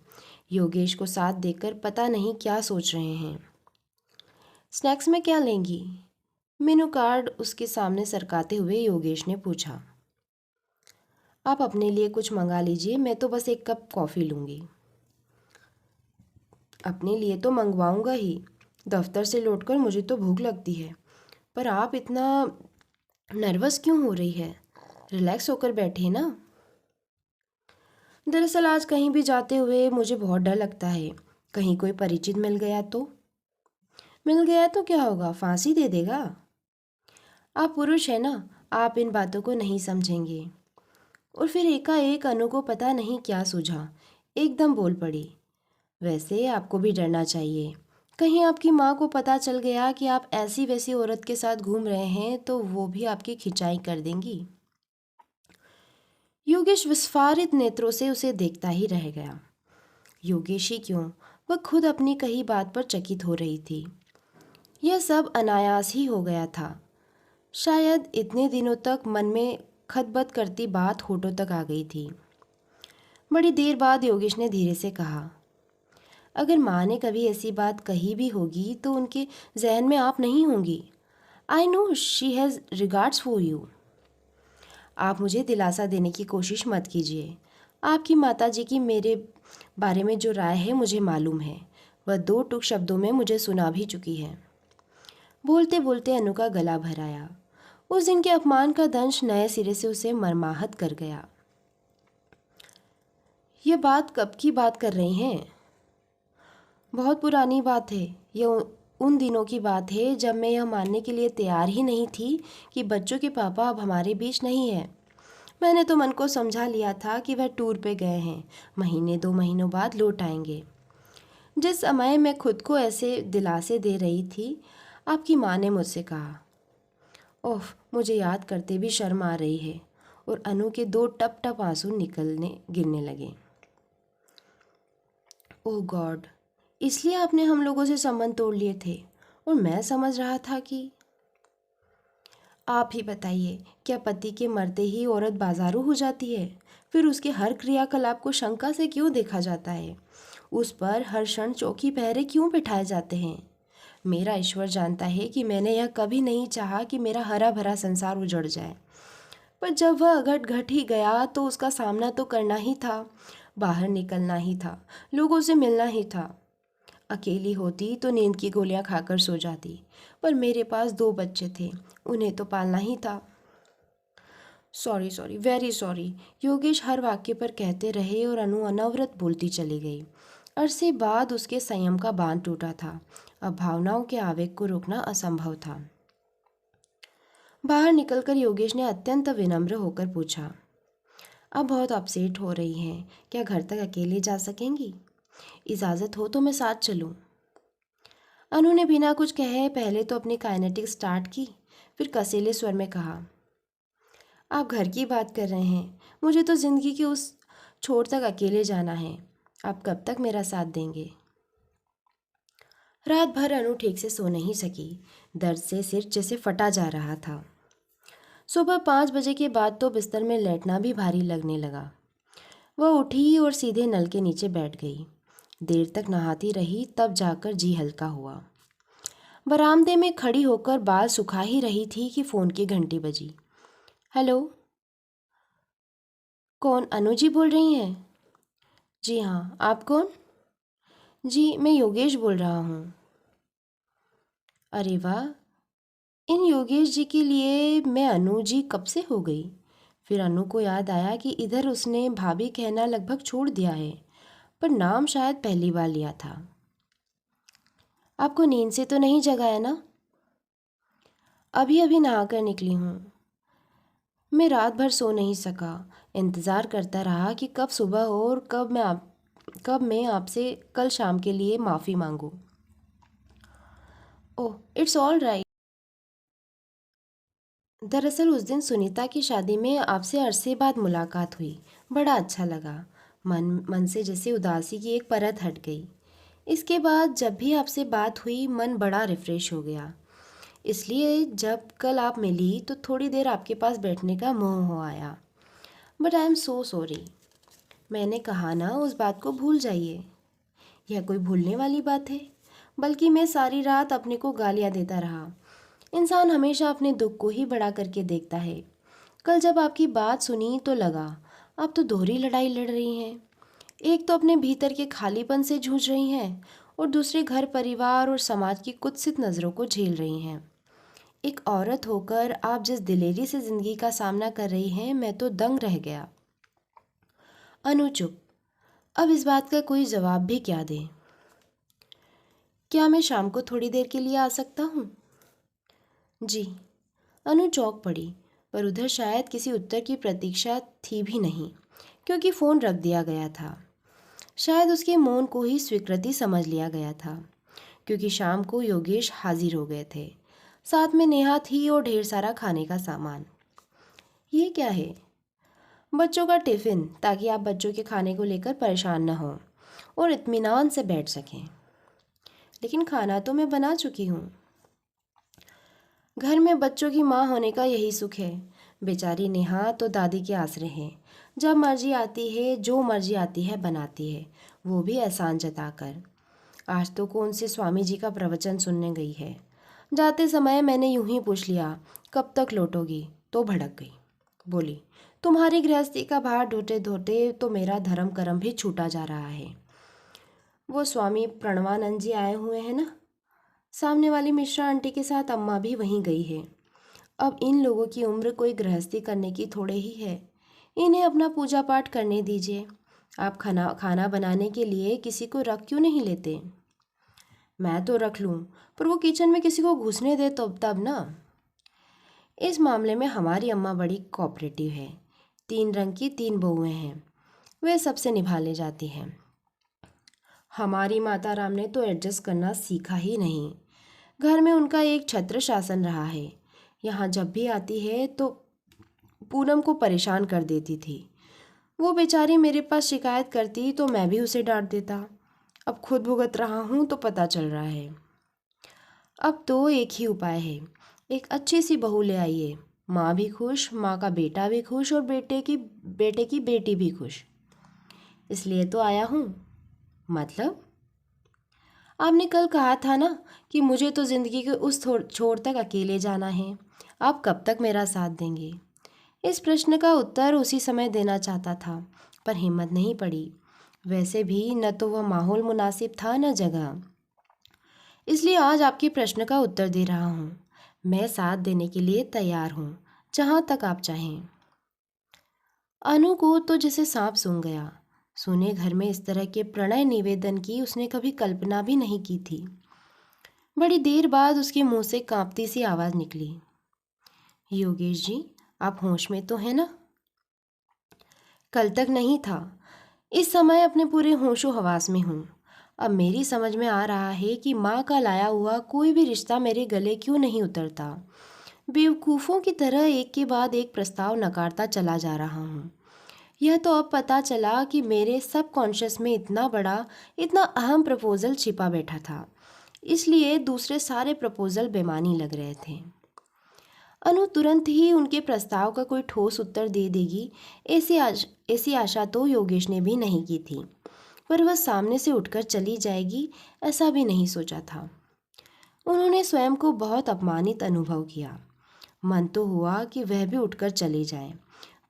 योगेश को साथ देखकर पता नहीं क्या सोच रहे हैं। स्नैक्स में क्या लेंगी? मेनू कार्ड उसके सामने सरकाते हुए योगेश ने पूछा। आप अपने लिए कुछ मंगा लीजिए, मैं तो बस एक कप कॉफ़ी लूँगी। अपने लिए तो मंगवाऊँगा ही, दफ्तर से लौटकर मुझे तो भूख लगती है। पर आप इतना नर्वस क्यों हो रही है? रिलैक्स होकर बैठे ना। दरअसल आज कहीं भी जाते हुए मुझे बहुत डर लगता है। कहीं कोई परिचित मिल गया तो? मिल गया तो क्या होगा, फांसी दे देगा। आप पुरुष हैं ना, आप इन बातों को नहीं समझेंगे। और फिर एकाएक अनु को पता नहीं क्या सूझा, एकदम बोल पड़ी। वैसे आपको भी डरना चाहिए। कहीं आपकी माँ को पता चल गया कि आप ऐसी वैसी औरत के साथ घूम रहे हैं तो वो भी आपकी खिंचाई कर देंगी। योगेश विस्फारित नेत्रों से उसे देखता ही रह गया। योगेश ही क्यों, वह खुद अपनी कही बात पर चकित हो रही थी। यह सब अनायास ही हो गया था। शायद इतने दिनों तक मन में खतबत करती बात होठों तक आ गई थी। बड़ी देर बाद योगेश ने धीरे से कहा, अगर माँ ने कभी ऐसी बात कही भी होगी तो उनके जहन में आप नहीं होंगी। I know she has regards for you. आप मुझे दिलासा देने की कोशिश मत कीजिए। आपकी माताजी की मेरे बारे में जो राय है मुझे मालूम है। वह 2 टूक शब्दों में मुझे सुना भी चुकी है। बोलते बोलते अनु का गला भर आया। उस दिन के अपमान का दंश नए सिरे से उसे मर्माहत कर गया। ये बात कब की बात कर रही हैं? बहुत पुरानी बात है। यह उन दिनों की बात है जब मैं यह मानने के लिए तैयार ही नहीं थी कि बच्चों के पापा अब हमारे बीच नहीं है। मैंने तो मन को समझा लिया था कि वह टूर पे गए हैं, महीने 2 महीनों बाद लौट आएंगे। जिस समय मैं खुद को ऐसे दिलासे दे रही थी, आपकी माँ ने मुझसे कहा। ओह, मुझे याद करते भी शर्म आ रही है। और अनु के 2 टप टप आंसू निकलने गिरने लगे। ओह गॉड, इसलिए आपने हम लोगों से संबंध तोड़ लिए थे। और मैं समझ रहा था कि आप ही बताइए, क्या पति के मरते ही औरत बाजारू हो जाती है? फिर उसके हर क्रियाकलाप को शंका से क्यों देखा जाता है? उस पर हर क्षण चौकी पहरे क्यों बिठाए जाते हैं? मेरा ईश्वर जानता है कि मैंने यह कभी नहीं चाहा कि मेरा हरा भरा संसार उजड़ जाए। पर जब वह घट घट ही गया तो उसका सामना तो करना ही था, बाहर निकलना ही था, लोगों से मिलना ही था। अकेली होती तो नींद की गोलियां खाकर सो जाती, पर मेरे पास 2 बच्चे थे, उन्हें तो पालना ही था। Sorry sorry, very sorry, Yogesh हर वाक्य पर कहते रहे और अनु अनवरत बोलती चली गई। अरसे बाद उसके संयम का बांध टूटा था। अब भावनाओं के आवेग को रोकना असंभव था। बाहर निकलकर योगेश ने अत्यंत विनम्र होकर पूछा, अब बहुत अपसेट हो रही हैं, क्या घर तक अकेले जा सकेंगी? इजाज़त हो तो मैं साथ चलूं। अनु ने बिना कुछ कहे पहले तो अपनी काइनेटिक स्टार्ट की, फिर कसीले स्वर में कहा, आप घर की बात कर रहे हैं, मुझे तो ज़िंदगी के उस छोर तक अकेले जाना है। आप कब तक मेरा साथ देंगे? रात भर अनु ठीक से सो नहीं सकी। दर्द से सिर जैसे फटा जा रहा था। सुबह 5 बजे के बाद तो बिस्तर में लेटना भी भारी लगने लगा। वह उठी और सीधे नल के नीचे बैठ गई। देर तक नहाती रही, तब जाकर जी हल्का हुआ। बरामदे में खड़ी होकर बाल सुखा ही रही थी कि फ़ोन की घंटी बजी। हेलो, कौन? अनु जी बोल रही हैं? जी हाँ, आप कौन? जी, मैं योगेश बोल रहा हूँ। अरे वाह, इन योगेश जी के लिए मैं अनु जी कब से हो गई। फिर अनु को याद आया कि इधर उसने भाभी कहना लगभग छोड़ दिया है, पर नाम शायद पहली बार लिया था। आपको नींद से तो नहीं जगाया ना? अभी अभी नहाकर निकली हूँ। मैं रात भर सो नहीं सका। इंतज़ार करता रहा कि कब सुबह हो और कब मैं आपसे कल शाम के लिए माफ़ी मांगूँ। ओह, इट्स ऑल राइट। दरअसल उस दिन सुनीता की शादी में आपसे अरसे बाद मुलाकात हुई। बड़ा अच्छा लगा। मन मन से जैसे उदासी की एक परत हट गई। इसके बाद जब भी आपसे बात हुई मन बड़ा रिफ़्रेश हो गया। इसलिए जब कल आप मिली तो थोड़ी देर आपके पास बैठने का मोह हो आया। But I am so sorry. मैंने कहा ना, उस बात को भूल जाइए। यह कोई भूलने वाली बात है? बल्कि मैं सारी रात अपने को गालियाँ देता रहा। इंसान हमेशा अपने दुख को ही बड़ा करके देखता है। कल जब आपकी बात सुनी तो लगा आप तो दोहरी लड़ाई लड़ रही हैं। एक तो अपने भीतर के खालीपन से जूझ रही हैं और दूसरे घर परिवार और समाज की कुत्सित नज़रों को झेल रही हैं। एक औरत होकर आप जिस दिलेरी से ज़िंदगी का सामना कर रही हैं, मैं तो दंग रह गया। अनु चुप। अब इस बात का कोई जवाब भी क्या दे? क्या मैं शाम को थोड़ी देर के लिए आ सकता हूँ? जी। अनु चौंक पड़ी, पर उधर शायद किसी उत्तर की प्रतीक्षा थी भी नहीं, क्योंकि फ़ोन रख दिया गया था। शायद उसके मौन को ही स्वीकृति समझ लिया गया था, क्योंकि शाम को योगेश हाजिर हो गए थे। साथ में नेहा थी और ढेर सारा खाने का सामान। ये क्या है? बच्चों का टिफ़िन, ताकि आप बच्चों के खाने को लेकर परेशान न हों और इत्मीनान से बैठ सकें। लेकिन खाना तो मैं बना चुकी हूँ। घर में बच्चों की माँ होने का यही सुख है। बेचारी नेहा तो दादी के आसरे हैं। जब मर्जी आती है, जो मर्जी आती है बनाती है, वो भी एहसान जताकर। आज तो कौन से स्वामी जी का प्रवचन सुनने गई है। जाते समय मैंने यूं ही पूछ लिया, कब तक लौटोगी? तो भड़क गई। बोली, तुम्हारी गृहस्थी का भार ढोते ढोते तो मेरा धर्म कर्म भी छूटा जा रहा है। वो स्वामी प्रणवानंद जी आए हुए हैं ना? सामने वाली मिश्रा आंटी के साथ अम्मा भी वहीं गई है। अब इन लोगों की उम्र कोई गृहस्थी करने की थोड़े ही है। इन्हें अपना पूजा पाठ करने दीजिए। आप खाना खाना बनाने के लिए किसी को रख क्यों नहीं लेते? मैं तो रख लूँ, पर वो किचन में किसी को घुसने दे तो तब ना। इस मामले में हमारी अम्मा बड़ी कोऑपरेटिव है। 3 रंग की 3 बहुएं हैं, वे सबसे निभा ले जाती हैं। हमारी माता राम ने तो एडजस्ट करना सीखा ही नहीं। घर में उनका एक छत्र शासन रहा है। यहाँ जब भी आती है तो पूनम को परेशान कर देती थी। वो बेचारी मेरे पास शिकायत करती तो मैं भी उसे डांट देता। अब खुद भुगत रहा हूँ तो पता चल रहा है। अब तो एक ही उपाय है, एक अच्छी सी बहू ले आइए। माँ भी खुश, माँ का बेटा भी खुश और बेटे की बेटी भी खुश। इसलिए तो आया हूँ। मतलब? आपने कल कहा था ना कि मुझे तो ज़िंदगी के उस छोर तक अकेले जाना है। आप कब तक मेरा साथ देंगे? इस प्रश्न का उत्तर उसी समय देना चाहता था, पर हिम्मत नहीं पड़ी। वैसे भी न तो वह माहौल मुनासिब था न जगह। इसलिए आज आपके प्रश्न का उत्तर दे रहा हूँ। मैं साथ देने के लिए तैयार हूँ, जहाँ तक आप चाहें। अनु को तो जैसे सांप सूंघ गया। सोने घर में इस तरह के प्रणय निवेदन की उसने कभी कल्पना भी नहीं की थी। बड़ी देर बाद उसके मुंह से कांपती सी आवाज़ निकली, योगेश जी, आप होश में तो हैं ना? कल तक नहीं था, इस समय अपने पूरे होशो हवास में हूँ। अब मेरी समझ में आ रहा है कि माँ का लाया हुआ कोई भी रिश्ता मेरे गले क्यों नहीं उतरता। बेवकूफ़ों की तरह एक के बाद एक प्रस्ताव नकारता चला जा रहा हूँ। यह तो अब पता चला कि मेरे सब कॉन्शियस में इतना बड़ा, इतना अहम प्रपोज़ल छिपा बैठा था। इसलिए दूसरे सारे प्रपोज़ल बेमानी लग रहे थे। अनु तुरंत ही उनके प्रस्ताव का कोई ठोस उत्तर दे देगी, ऐसी आशा तो योगेश ने भी नहीं की थी। पर वह सामने से उठकर चली जाएगी, ऐसा भी नहीं सोचा था। उन्होंने स्वयं को बहुत अपमानित अनुभव किया। मन तो हुआ कि वह भी उठकर चले जाएं,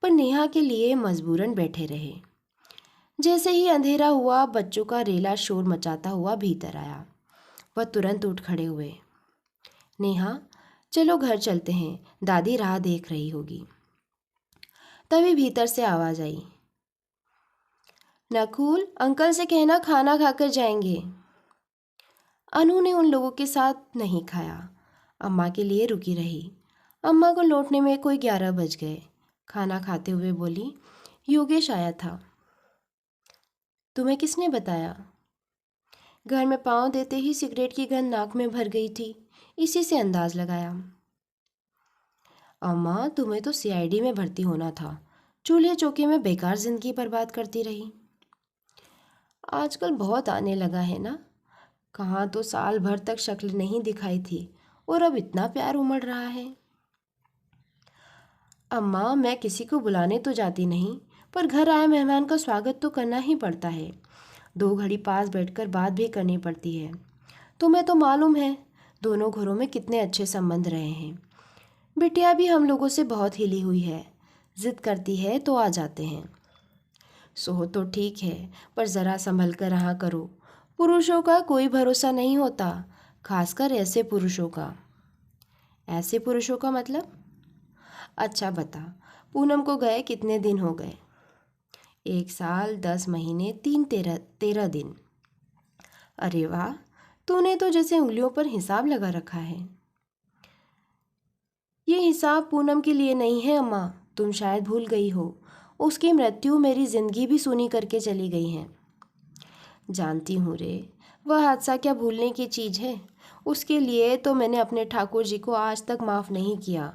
पर नेहा के लिए मजबूरन बैठे रहे। जैसे ही अंधेरा हुआ, बच्चों का रेला शोर मचाता हुआ भीतर आया। वह तुरंत उठ खड़े हुए। नेहा, चलो घर चलते हैं, दादी राह देख रही होगी। तभी भीतर से आवाज आई, नकुल, अंकल से कहना खाना खाकर जाएंगे। अनु ने उन लोगों के साथ नहीं खाया, अम्मा के लिए रुकी रही। अम्मा को लौटने में कोई 11 बज गए। खाना खाते हुए बोली, योगेश आया था। तुम्हें किसने बताया? घर में पाँव देते ही सिगरेट की गंध नाक में भर गई थी, इसी से अंदाज लगाया। अम्मा, तुम्हें तो सीआईडी में भर्ती होना था, चूल्हे चौके में बेकार जिंदगी बर्बाद करती रही। आजकल बहुत आने लगा है ना, कहाँ तो साल भर तक शक्ल नहीं दिखाई थी और अब इतना प्यार उमड़ रहा है। अम्मा, मैं किसी को बुलाने तो जाती नहीं, पर घर आए मेहमान का स्वागत तो करना ही पड़ता है। 2 घड़ी पास बैठकर बात भी करनी पड़ती है। तुम्हें तो मालूम है दोनों घरों में कितने अच्छे संबंध रहे हैं। बिटिया भी हम लोगों से बहुत हिली हुई है, जिद करती है तो आ जाते हैं। सो तो ठीक है, पर ज़रा संभल कर रहा करो। पुरुषों का कोई भरोसा नहीं होता, खासकर ऐसे पुरुषों का। ऐसे पुरुषों का मतलब? अच्छा बता, पूनम को गए कितने दिन हो गए? 1 साल 10 महीने 13 दिन। अरे वाह, तूने तो जैसे उंगलियों पर हिसाब लगा रखा है। ये हिसाब पूनम के लिए नहीं है अम्मा, तुम शायद भूल गई हो। उसकी मृत्यु मेरी जिंदगी भी सूनी करके चली गई है। जानती हूँ रे, वह हादसा क्या भूलने की चीज़ है। उसके लिए तो मैंने अपने ठाकुर जी को आज तक माफ़ नहीं किया।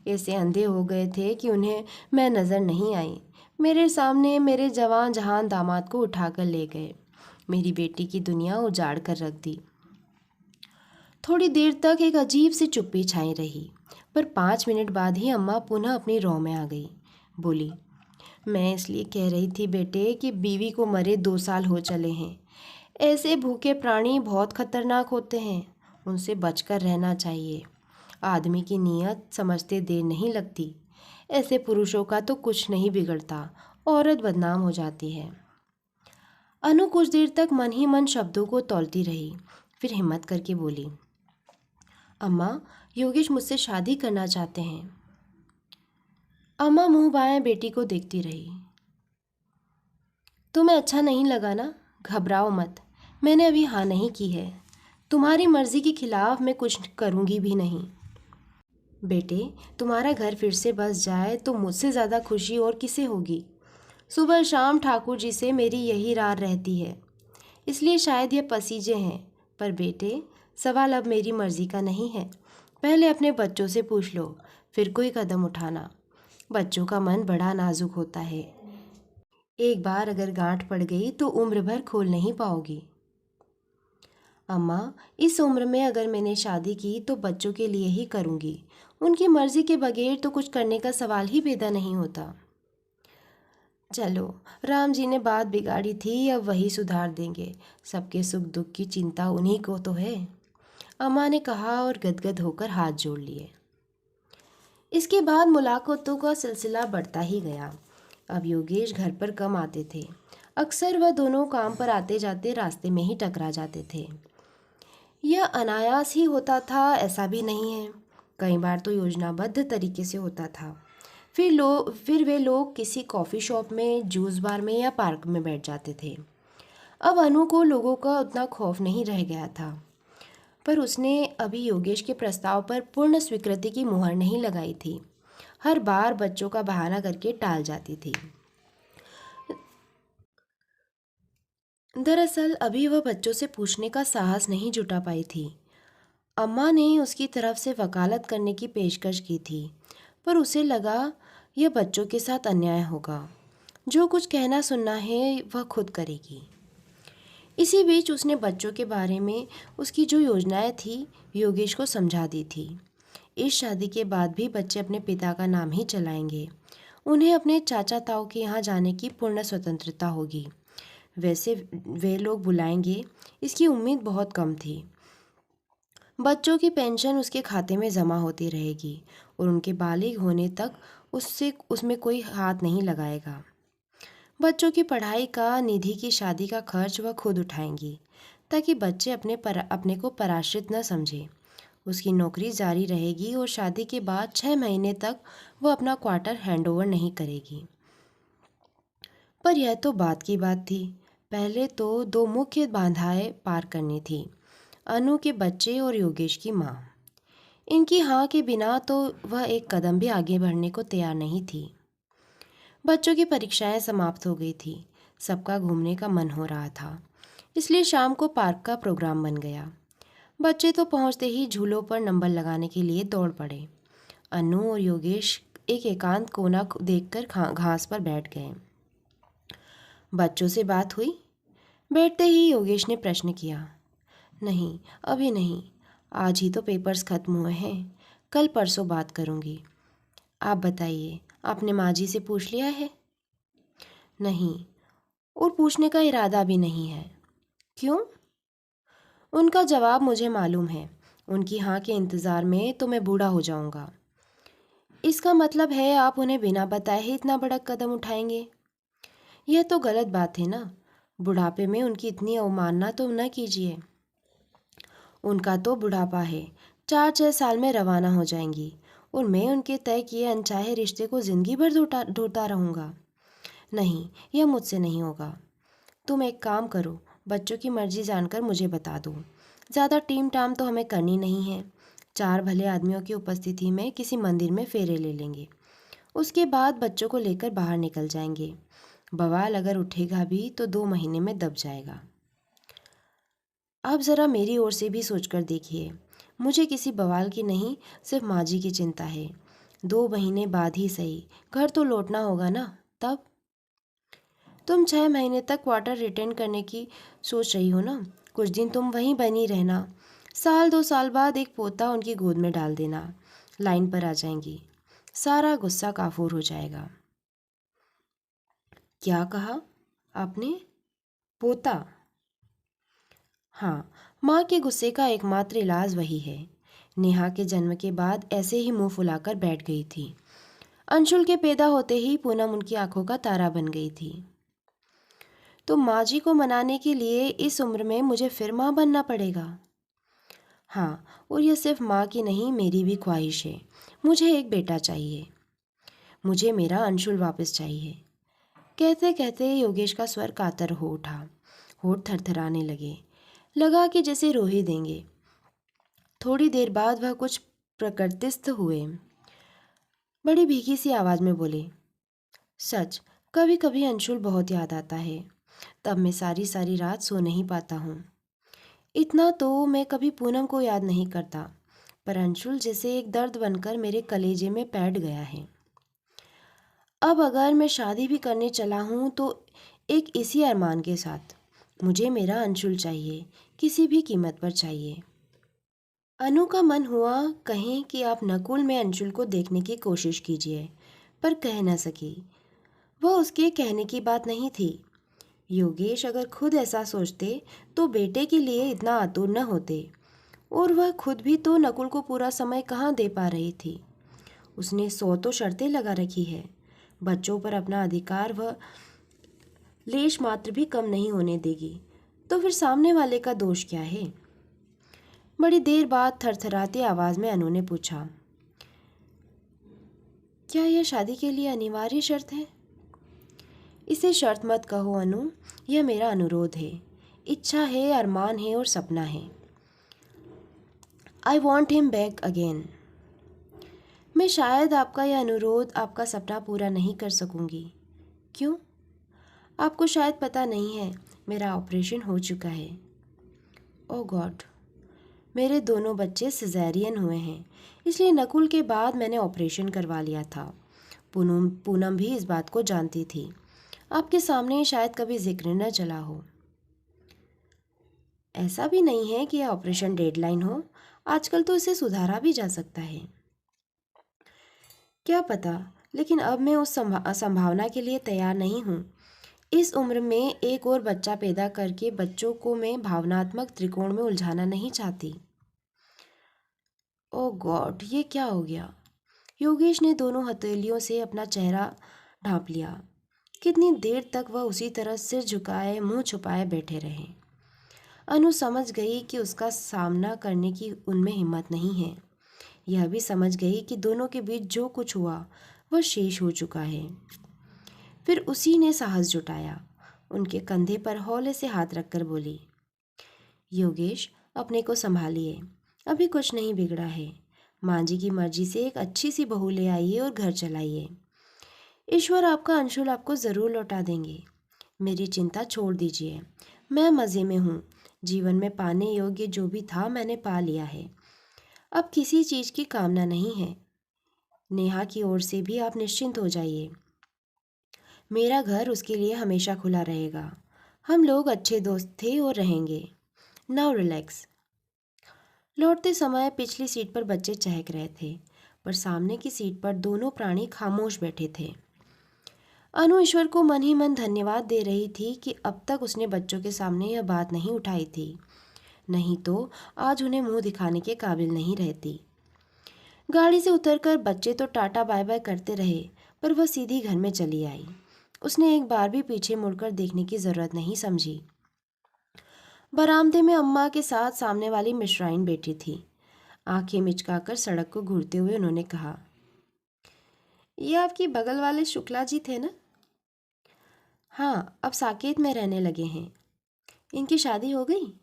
ऐसे अंधे हो गए थे कि उन्हें मैं नज़र नहीं आई। मेरे सामने मेरे जवान जहान दामाद को उठाकर ले गए, मेरी बेटी की दुनिया उजाड़ कर रख दी। थोड़ी देर तक एक अजीब सी चुप्पी छाई रही, पर 5 मिनट बाद ही अम्मा पुनः अपनी रौ में आ गई। बोली, मैं इसलिए कह रही थी बेटे कि बीवी को मरे 2 साल हो चले हैं। ऐसे भूखे प्राणी बहुत खतरनाक होते हैं, उनसे बचकर रहना चाहिए। आदमी की नीयत समझते देर नहीं लगती। ऐसे पुरुषों का तो कुछ नहीं बिगड़ता, औरत बदनाम हो जाती है। अनु कुछ देर तक मन ही मन शब्दों को तौलती रही, फिर हिम्मत करके बोली, अम्मा, योगेश मुझसे शादी करना चाहते हैं। अम्मा मुंह बाएं बेटी को देखती रही। तुम्हें अच्छा नहीं लगा ना? घबराओ मत, मैंने अभी हाँ नहीं की है। तुम्हारी मर्जी के खिलाफ मैं कुछ करूँगी भी नहीं। बेटे, तुम्हारा घर फिर से बस जाए तो मुझसे ज़्यादा खुशी और किसे होगी। सुबह शाम ठाकुर जी से मेरी यही रार रहती है, इसलिए शायद ये पसीजे हैं। पर बेटे, सवाल अब मेरी मर्जी का नहीं है। पहले अपने बच्चों से पूछ लो, फिर कोई कदम उठाना। बच्चों का मन बड़ा नाजुक होता है। एक बार अगर गांठ पड़ गई तो उम्र भर खोल नहीं पाओगी। अम्मा, इस उम्र में अगर मैंने शादी की तो बच्चों के लिए ही करूँगी। उनकी मर्जी के बगैर तो कुछ करने का सवाल ही पैदा नहीं होता। चलो, राम जी ने बात बिगाड़ी थी, अब वही सुधार देंगे। सबके सुख दुख की चिंता उन्हीं को तो है, अम्मा ने कहा और गदगद होकर हाथ जोड़ लिए। इसके बाद मुलाकातों का सिलसिला बढ़ता ही गया। अब योगेश घर पर कम आते थे। अक्सर वह दोनों काम पर आते जाते रास्ते में ही टकरा जाते थे। यह अनायास ही होता था ऐसा भी नहीं है, कई बार तो योजनाबद्ध तरीके से होता था। फिर वे लोग किसी कॉफ़ी शॉप में, जूस बार में या पार्क में बैठ जाते थे। अब अनु को लोगों का उतना खौफ नहीं रह गया था, पर उसने अभी योगेश के प्रस्ताव पर पूर्ण स्वीकृति की मुहर नहीं लगाई थी। हर बार बच्चों का बहाना करके टाल जाती थी। दरअसल अभी वह बच्चों से पूछने का साहस नहीं जुटा पाई थी। अम्मा ने उसकी तरफ से वकालत करने की पेशकश की थी, पर उसे लगा यह बच्चों के साथ अन्याय होगा। जो कुछ कहना सुनना है वह खुद करेगी। इसी बीच उसने बच्चों के बारे में उसकी जो योजनाएं थी योगेश को समझा दी थी। इस शादी के बाद भी बच्चे अपने पिता का नाम ही चलाएंगे। उन्हें अपने चाचा ताऊ के यहाँ जाने की पूर्ण स्वतंत्रता होगी। वैसे वे लोग बुलाएंगे, इसकी उम्मीद बहुत कम थी। बच्चों की पेंशन उसके खाते में जमा होती रहेगी और उनके बालिग होने तक उसमें कोई हाथ नहीं लगाएगा। बच्चों की पढ़ाई का, निधि की शादी का खर्च वह खुद उठाएंगी, ताकि बच्चे अपने को पराश्रित न समझे। उसकी नौकरी जारी रहेगी और शादी के बाद 6 महीने तक वह अपना क्वार्टर हैंडओवर नहीं करेगी। पर यह तो बात की बात थी। पहले तो दो मुख्य बाधाएं पार करनी थी, अनु के बच्चे और योगेश की माँ। इनकी हाँ के बिना तो वह एक कदम भी आगे बढ़ने को तैयार नहीं थी। बच्चों की परीक्षाएं समाप्त हो गई थी, सबका घूमने का मन हो रहा था, इसलिए शाम को पार्क का प्रोग्राम बन गया। बच्चे तो पहुंचते ही झूलों पर नंबर लगाने के लिए दौड़ पड़े। अनु और योगेश एक एकांत कोना देखकर घास पर बैठ गए। बच्चों से बात हुई? बैठते ही योगेश ने प्रश्न किया। नहीं, अभी नहीं, आज ही तो पेपर्स खत्म हुए हैं, कल परसों बात करूंगी। आप बताइए, आपने माँ जी से पूछ लिया है? नहीं, और पूछने का इरादा भी नहीं है। क्यों? उनका जवाब मुझे मालूम है। उनकी हाँ के इंतज़ार में तो मैं बूढ़ा हो जाऊंगा। इसका मतलब है आप उन्हें बिना बताए ही इतना बड़ा कदम उठाएंगे? यह तो गलत बात है ना। बुढ़ापे में उनकी इतनी अवमानना तो न कीजिए। उनका तो बुढ़ापा है, 4-6 साल में रवाना हो जाएंगी और मैं उनके तय किए अनचाहे रिश्ते को ज़िंदगी भर ढूंढता रहूँगा। नहीं, यह मुझसे नहीं होगा। तुम एक काम करो, बच्चों की मर्जी जानकर मुझे बता दो। ज़्यादा टीम टाम तो हमें करनी नहीं है। 4 भले आदमियों की उपस्थिति में किसी मंदिर में फेरे ले लेंगे। उसके बाद बच्चों को लेकर बाहर निकल जाएंगे। बवाल अगर उठेगा भी तो 2 महीने में दब जाएगा। आप ज़रा मेरी ओर से भी सोचकर देखिए। मुझे किसी बवाल की नहीं, सिर्फ माँ जी की चिंता है। 2 महीने बाद ही सही, घर तो लौटना होगा ना। तब तुम 6 महीने तक क्वार्टर रिटेन करने की सोच रही हो ना। कुछ दिन तुम वहीं बनी रहना। 1-2 साल बाद एक पोता उनकी गोद में डाल देना, लाइन पर आ जाएंगी। सारा गुस्सा काफूर हो जाएगा। क्या कहा आपने? पोता? हाँ, माँ के गुस्से का एकमात्र इलाज वही है। नेहा के जन्म के बाद ऐसे ही मुंह फुलाकर बैठ गई थी। अंशुल के पैदा होते ही पूनम उनकी आंखों का तारा बन गई थी। तो माँ जी को मनाने के लिए इस उम्र में मुझे फिर माँ बनना पड़ेगा? हाँ, और यह सिर्फ माँ की नहीं, मेरी भी ख्वाहिश है। मुझे एक बेटा चाहिए। मुझे मेरा अंशुल वापस चाहिए। कहते कहते योगेश का स्वर कातर हो उठा। होठ थरथराने लगे। लगा कि जैसे रो ही देंगे। थोड़ी देर बाद वह कुछ प्रकृतिस्थ हुए। बड़ी भीगी सी आवाज़ में बोले, सच, कभी कभी अंशुल बहुत याद आता है। तब मैं सारी सारी रात सो नहीं पाता हूँ। इतना तो मैं कभी पूनम को याद नहीं करता, पर अंशुल जैसे एक दर्द बनकर मेरे कलेजे में बैठ गया है। अब अगर मैं शादी भी करने चला हूँ तो एक इसी अरमान के साथ, मुझे मेरा अंशुल चाहिए, किसी भी कीमत पर चाहिए। अनु का मन हुआ कहें कि आप नकुल में अंशुल को देखने की कोशिश कीजिए, पर कह न सकी। वह उसके कहने की बात नहीं थी। योगेश अगर खुद ऐसा सोचते तो बेटे के लिए इतना आतुर न होते, और वह खुद भी तो नकुल को पूरा समय कहाँ दे पा रही थी। उसने 100 तो शर्तें लगा रखी है। बच्चों पर अपना अधिकार वह लेश मात्र भी कम नहीं होने देगी, तो फिर सामने वाले का दोष क्या है। बड़ी देर बाद थरथराती आवाज में अनु ने पूछा, क्या यह शादी के लिए अनिवार्य शर्त है? इसे शर्त मत कहो अनु, यह मेरा अनुरोध है, इच्छा है, अरमान है और सपना है। I want him back again. मैं शायद आपका यह अनुरोध, आपका सपना पूरा नहीं कर सकूंगी। क्यों? आपको शायद पता नहीं है, मेरा ऑपरेशन हो चुका है। ओह गॉड, मेरे दोनों बच्चे सिजेरियन हुए हैं, इसलिए नकुल के बाद मैंने ऑपरेशन करवा लिया था। पूनम पूनम भी इस बात को जानती थी। आपके सामने शायद कभी जिक्र न चला हो। ऐसा भी नहीं है कि यह ऑपरेशन डेडलाइन हो, आजकल तो इसे सुधारा भी जा सकता है। क्या पता, लेकिन अब मैं उस संभावना के लिए तैयार नहीं हूँ। इस उम्र में एक और बच्चा पैदा करके बच्चों को मैं भावनात्मक त्रिकोण में उलझाना नहीं चाहती। ओह गॉड, ये क्या हो गया? योगेश ने दोनों हथेलियों से अपना चेहरा ढांप लिया। कितनी देर तक वह उसी तरह सिर झुकाए मुंह छुपाए बैठे रहे। अनु समझ गई कि उसका सामना करने की उनमें हिम्मत नहीं है। यह भी समझ गई कि दोनों के बीच जो कुछ हुआ वह शेष हो चुका है। फिर उसी ने साहस जुटाया, उनके कंधे पर हौले से हाथ रखकर बोली, योगेश, अपने को संभालिए, अभी कुछ नहीं बिगड़ा है। माँ जी की मर्जी से एक अच्छी सी बहू ले आइए और घर चलाइए। ईश्वर आपका अंशुल आपको ज़रूर लौटा देंगे। मेरी चिंता छोड़ दीजिए, मैं मज़े में हूँ। जीवन में पाने योग्य जो भी था मैंने पा लिया है, अब किसी चीज़ की कामना नहीं है। नेहा की ओर से भी आप निश्चिंत हो जाइए, मेरा घर उसके लिए हमेशा खुला रहेगा। हम लोग अच्छे दोस्त थे और रहेंगे। Now relax. लौटते समय पिछली सीट पर बच्चे चहक रहे थे, पर सामने की सीट पर दोनों प्राणी खामोश बैठे थे। अनु ईश्वर को मन ही मन धन्यवाद दे रही थी कि अब तक उसने बच्चों के सामने यह बात नहीं उठाई थी, नहीं तो आज उन्हें मुंह दिखाने के काबिल नहीं रहती। गाड़ी से उतरकर बच्चे तो टाटा बाय बाय करते रहे, पर वह सीधी घर में चली आई। उसने एक बार भी पीछे मुड़कर देखने की जरूरत नहीं समझी। बरामदे में अम्मा के साथ सामने वाली मिश्राइन बैठी थी। आंखें मिचकाकर सड़क को घूरते हुए उन्होंने कहा, ये आपकी बगल वाले शुक्ला जी थे ना? हाँ, अब साकेत में रहने लगे हैं। इनकी शादी हो गई?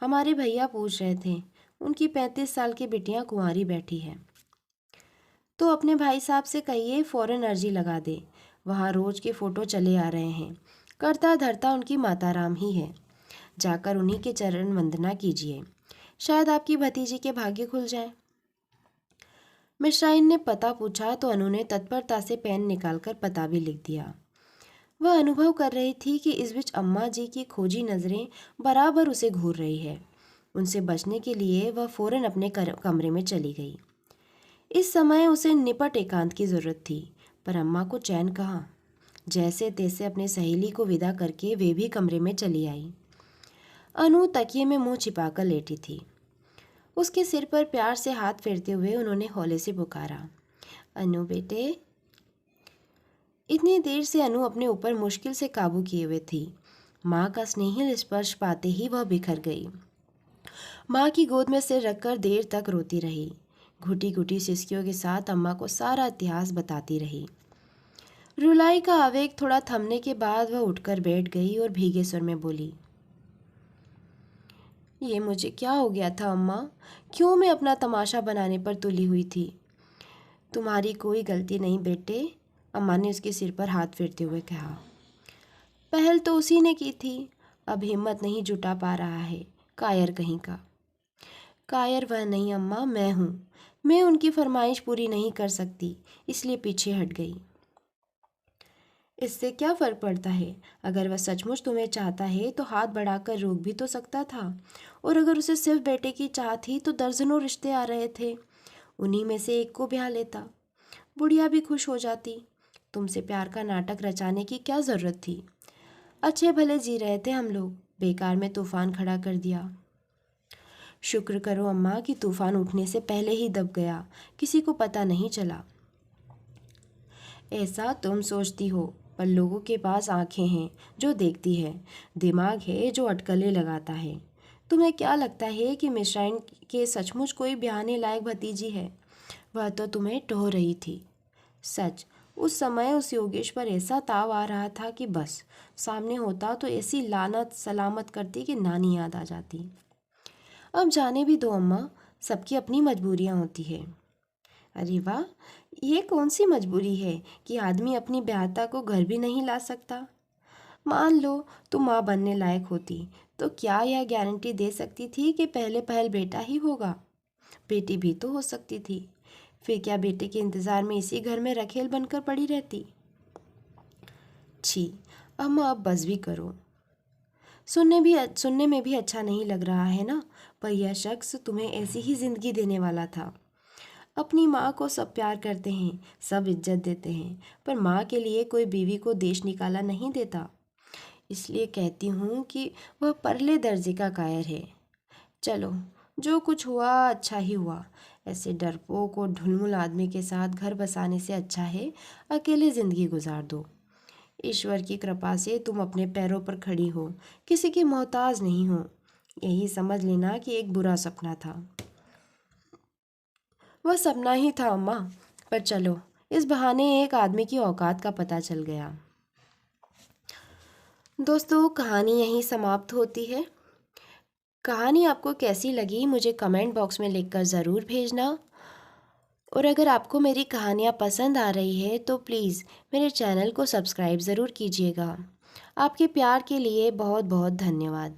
हमारे भैया पूछ रहे थे। उनकी 35 साल की बिटिया कुंवारी बैठी है। तो अपने भाई साहब से कहिए फौरन अर्जी लगा दे, वहाँ रोज के फोटो चले आ रहे हैं। करता धरता उनकी माता राम ही है। जाकर उन्हीं के चरण वंदना कीजिए, शायद आपकी भतीजी के भाग्य खुल जाए। मिश्राइन ने पता पूछा तो अनु ने तत्परता से पेन निकालकर पता भी लिख दिया। वह अनुभव कर रही थी कि इस बीच अम्मा जी की खोजी नज़रें बराबर उसे घूर रही है। उनसे बचने के लिए वह फौरन अपने कमरे में चली गई। इस समय उसे निपट एकांत की जरूरत थी, पर अम्मा को चैन कहाँ। जैसे तैसे अपने सहेली को विदा करके वे भी कमरे में चली आई। अनु तकिए में मुंह छिपाकर लेटी थी। उसके सिर पर प्यार से हाथ फेरते हुए उन्होंने हौले से पुकारा, अनु बेटे। इतनी देर से अनु अपने ऊपर मुश्किल से काबू किए हुए थी। माँ का स्नेहिल स्पर्श पाते ही वह बिखर गई। माँ की गोद में सिर रखकर देर तक रोती रही। घुटी घुटी सिसकियों के साथ अम्मा को सारा इतिहास बताती रही। रुलाई का आवेग थोड़ा थमने के बाद वह उठकर बैठ गई और भीगे स्वर में बोली, ये मुझे क्या हो गया था अम्मा? क्यों मैं अपना तमाशा बनाने पर तुली हुई थी? तुम्हारी कोई गलती नहीं बेटे, अम्मा ने उसके सिर पर हाथ फेरते हुए कहा। पहल तो उसी ने की थी, अब हिम्मत नहीं जुटा पा रहा है, कायर कहीं का। कायर वह नहीं अम्मा, मैं हूँ। मैं उनकी फरमाइश पूरी नहीं कर सकती, इसलिए पीछे हट गई। इससे क्या फ़र्क पड़ता है? अगर वह सचमुच तुम्हें चाहता है तो हाथ बढ़ाकर रोक भी तो सकता था। और अगर उसे सिर्फ बेटे की चाह थी तो दर्जनों रिश्ते आ रहे थे, उन्हीं में से एक को ब्याह लेता। बुढ़िया भी खुश हो जाती। तुमसे प्यार का नाटक रचाने की क्या ज़रूरत थी? अच्छे भले जी रहे थे हम लोग, बेकार में तूफान खड़ा कर दिया। शुक्र करो अम्मा कि तूफान उठने से पहले ही दब गया, किसी को पता नहीं चला। ऐसा तुम सोचती हो, पर लोगों के पास आंखें हैं जो देखती है, दिमाग है जो अटकलें लगाता है। तुम्हें क्या लगता है कि मिश्राइन के सचमुच कोई ब्याहने लायक भतीजी है? वह तो तुम्हें टोह रही थी। सच, उस समय उस योगेश पर ऐसा ताव आ रहा था कि बस सामने होता तो ऐसी लानत सलामत करती कि नानी याद आ जाती। अब जाने भी दो अम्मा, सबकी अपनी मजबूरियां होती है। अरे वाह, ये कौन सी मजबूरी है कि आदमी अपनी ब्याहता को घर भी नहीं ला सकता? मान लो तुम माँ बनने लायक होती, तो क्या यह गारंटी दे सकती थी कि पहले पहल बेटा ही होगा? बेटी भी तो हो सकती थी। फिर क्या बेटे के इंतज़ार में इसी घर में रखेल बनकर पड़ी रहती? छी, अम्मा अब बस भी करो। सुनने में भी अच्छा नहीं लग रहा है ना, पर यह शख्स तुम्हें ऐसी ही ज़िंदगी देने वाला था। अपनी माँ को सब प्यार करते हैं, सब इज्जत देते हैं, पर माँ के लिए कोई बीवी को देश निकाला नहीं देता। इसलिए कहती हूँ कि वह परले दर्जे का कायर है। चलो, जो कुछ हुआ अच्छा ही हुआ। ऐसे डरपोक और ढुलमुल आदमी के साथ घर बसाने से अच्छा है अकेले ज़िंदगी गुजार दो। ईश्वर की कृपा से तुम अपने पैरों पर खड़ी हो, किसी की मोहताज नहीं हो। यही समझ लेना कि एक बुरा सपना था। वह सपना ही था अम्मा, पर चलो, इस बहाने एक आदमी की औकात का पता चल गया। दोस्तों, कहानी यहीं समाप्त होती है। कहानी आपको कैसी लगी मुझे कमेंट बॉक्स में लिखकर ज़रूर भेजना। और अगर आपको मेरी कहानियाँ पसंद आ रही है तो प्लीज़ मेरे चैनल को सब्सक्राइब ज़रूर कीजिएगा। आपके प्यार के लिए बहुत बहुत धन्यवाद।